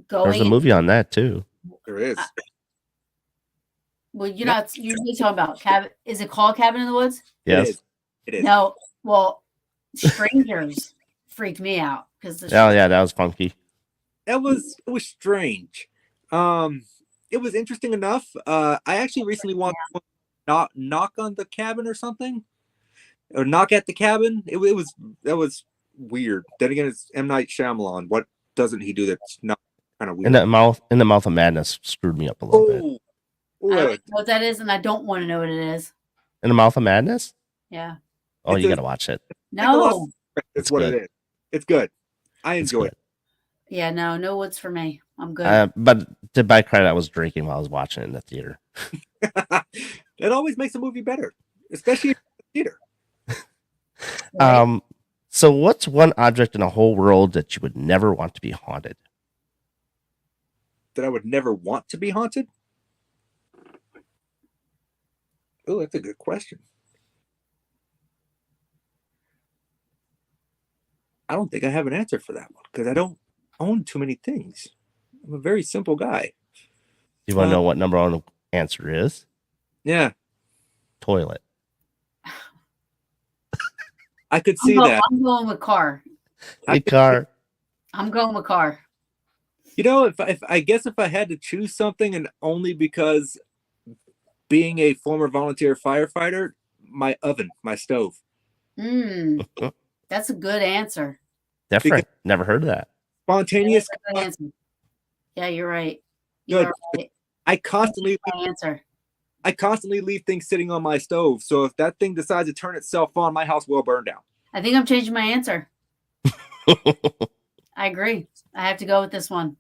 going. There's a movie on that too. There is. Well, you're not usually talking about cabin. Is it called Cabin in the Woods? Yes. It is. No. Well, Strangers freaked me out because that was funky. It was strange. It was interesting enough. I actually recently watched knock on the cabin or something, or knock at the cabin. That was weird. Then again, it's M. Night Shyamalan. What doesn't he do that's not kind of weird? In the Mouth of Madness screwed me up a little bit. I don't know what that is, and I don't want to know what it is. In the Mouth of Madness? Yeah. Oh, you got to watch it. No. It's what it is. It's good. I enjoy it. Yeah, no woods for me. I'm good. But to buy credit, I was drinking while I was watching it in the theater. It always makes a movie better, especially in the theater. Right. So what's one object in the whole world that you would never want to be haunted? That I would never want to be haunted? Oh, that's a good question. I don't think I have an answer for that one because I don't own too many things. I'm a very simple guy. You want to know what number one answer is? Yeah. Toilet. I could see that. I'm going with car. Car. I'm going with car. You know, if I guess if I had to choose something, and only because being a former volunteer firefighter, my oven, my stove. That's a good answer. Different. Never heard of that. Spontaneous. Answer. Yeah, you're right. Good. Right. I constantly leave things sitting on my stove. So if that thing decides to turn itself on, my house will burn down. I think I'm changing my answer. I agree. I have to go with this one.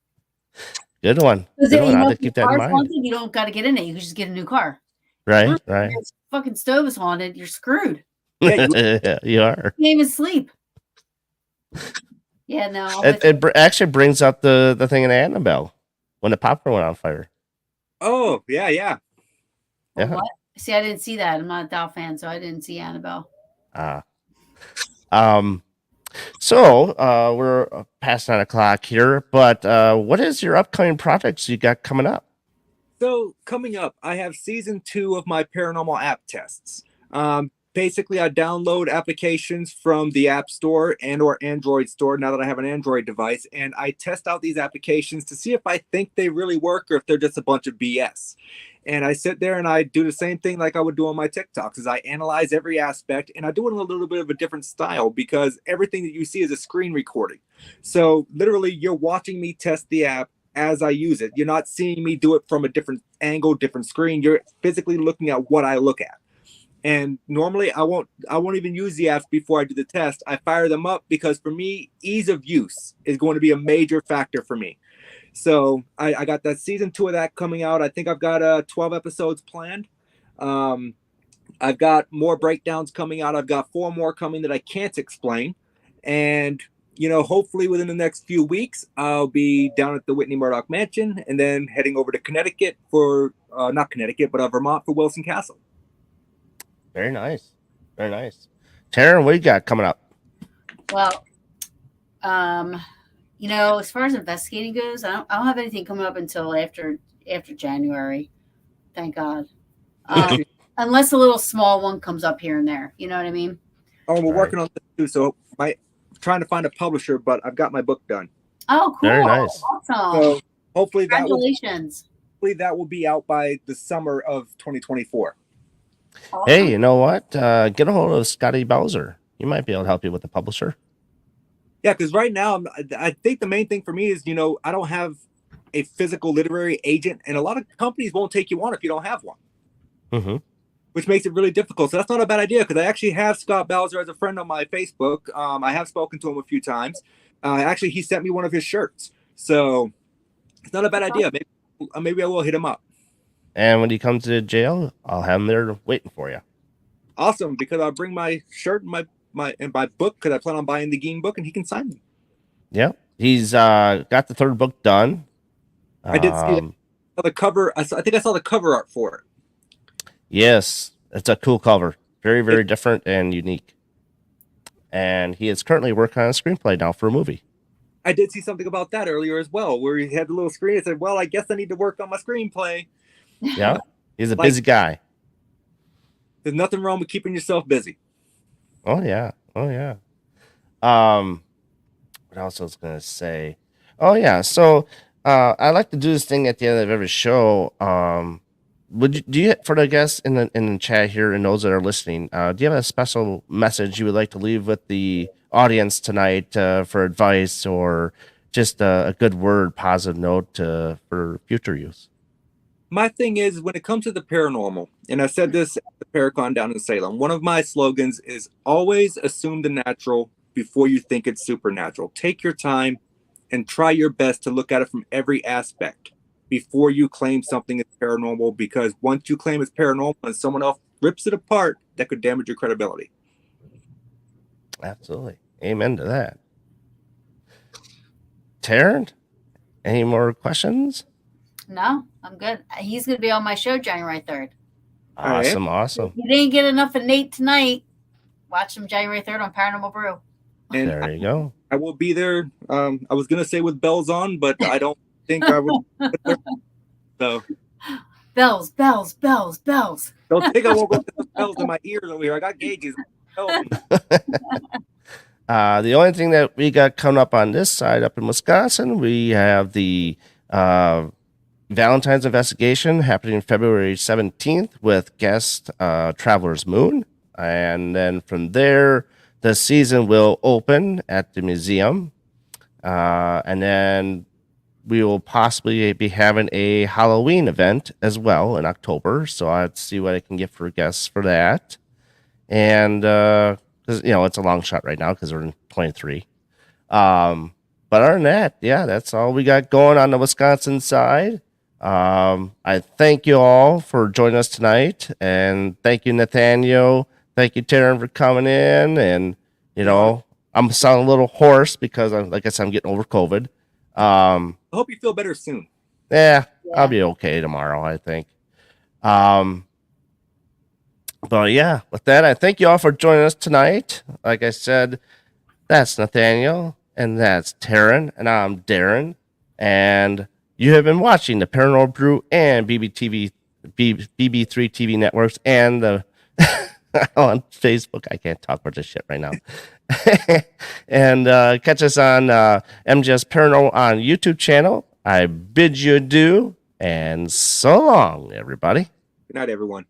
Good one. Good one. I have to keep that in mind. Haunted, you don't got to get in it. You can just get a new car. Right. If your fucking stove is haunted, you're screwed. Yeah, you are. You can't even sleep. Yeah, no. It actually brings up the thing in Annabelle when the popcorn went on fire. Oh, yeah. Yeah. What? See, I didn't see that. I'm not a Dow fan, so I didn't see Annabelle. So we're past 9 o'clock here, but what is your upcoming projects you got coming up? So coming up, I have season 2 of my paranormal app tests. Basically, I download applications from the App Store and or Android Store now that I have an Android device, and I test out these applications to see if I think they really work or if they're just a bunch of BS. And I sit there and I do the same thing like I would do on my TikToks, is I analyze every aspect, and I do it in a little bit of a different style because everything that you see is a screen recording. So literally you're watching me test the app as I use it. You're not seeing me do it from a different angle, different screen. You're physically looking at what I look at. And normally I won't even use the apps before I do the test. I fire them up because for me, ease of use is going to be a major factor for me. So I got that season 2 of that coming out. I think I've got 12 episodes planned. I've got more breakdowns coming out. I've got 4 more coming that I can't explain. And, hopefully within the next few weeks, I'll be down at the Whitney Murdoch Mansion and then heading over to Connecticut for, not Connecticut, but Vermont for Wilson Castle. Very nice. Very nice. Taryn, what you got coming up? Well, as far as investigating goes, I don't have anything coming up until after January. Thank God. Unless a little small one comes up here and there. You know what I mean? Oh, we're working on this too. So trying to find a publisher, but I've got my book done. Oh, cool. Very nice. Awesome. So hopefully Congratulations. that will be out by the summer of 2024. Awesome. Hey, you know what? Get a hold of Scotty Bowser. He might be able to help you with the publisher. Yeah, because right now, I think the main thing for me is, I don't have a physical literary agent, and a lot of companies won't take you on if you don't have one, Mm-hmm. which makes it really difficult. So that's not a bad idea, because I actually have Scott Bowser as a friend on my Facebook. I have spoken to him a few times. Actually, he sent me one of his shirts. So it's not a bad idea. Maybe I will hit him up. And when he comes to jail, I'll have him there waiting for you. Awesome, because I'll bring my shirt and my book, because I plan on buying the Geen book, and he can sign them. Yep. He's got the 3rd book done. I did see the cover. I think I saw the cover art for it. Yes. It's a cool cover. Very, very different and unique. And he is currently working on a screenplay now for a movie. I did see something about that earlier as well, where he had the little screen. I said, well, I guess I need to work on my screenplay. Yeah. He's a busy guy. There's nothing wrong with keeping yourself busy. Oh, yeah. Oh, yeah. What else I was going to say? Oh, yeah. So I like to do this thing at the end of every show. Do you, for the guests in the chat here and those that are listening, do you have a special message you would like to leave with the audience tonight for advice or just a good word, positive note for future use? My thing is, when it comes to the paranormal, and I said this at the Paracon down in Salem, one of my slogans is always assume the natural before you think it's supernatural. Take your time and try your best to look at it from every aspect before you claim something is paranormal, because once you claim it's paranormal and someone else rips it apart, that could damage your credibility. Absolutely. Amen to that. Taryn, any more questions? No, I'm good. He's going to be on my show January 3rd. Awesome, awesome. If you didn't get enough of Nate tonight, watch him January 3rd on Paranormal Brew. And there you go. I will be there. I was going to say with bells on, but I don't think I would. So bells. Don't think I won't go with bells in my ears over here. I got gauges. The only thing that we got coming up on this side up in Wisconsin, we have the Valentine's Investigation happening February 17th with guest Traveler's Moon. And then from there, the season will open at the museum. And then we will possibly be having a Halloween event as well in October. So I have to see what I can get for guests for that. And, because, it's a long shot right now because we're in 23. But other than that, yeah, that's all we got going on the Wisconsin side. I thank you all for joining us tonight. And thank you, Nathaniel. Thank you, Taryn, for coming in. And, I'm sounding a little hoarse because, like I said, I'm getting over COVID. I hope you feel better soon. Yeah, I'll be okay tomorrow, I think. But yeah, with that, I thank you all for joining us tonight. Like I said, that's Nathaniel, and that's Taryn, and I'm Darren. And you have been watching the Paranormal Brew and BB3 TV networks and the on Facebook. I can't talk about this shit right now. And catch us on MGS Paranormal on YouTube channel. I bid you adieu, And so long, everybody. Good night, everyone.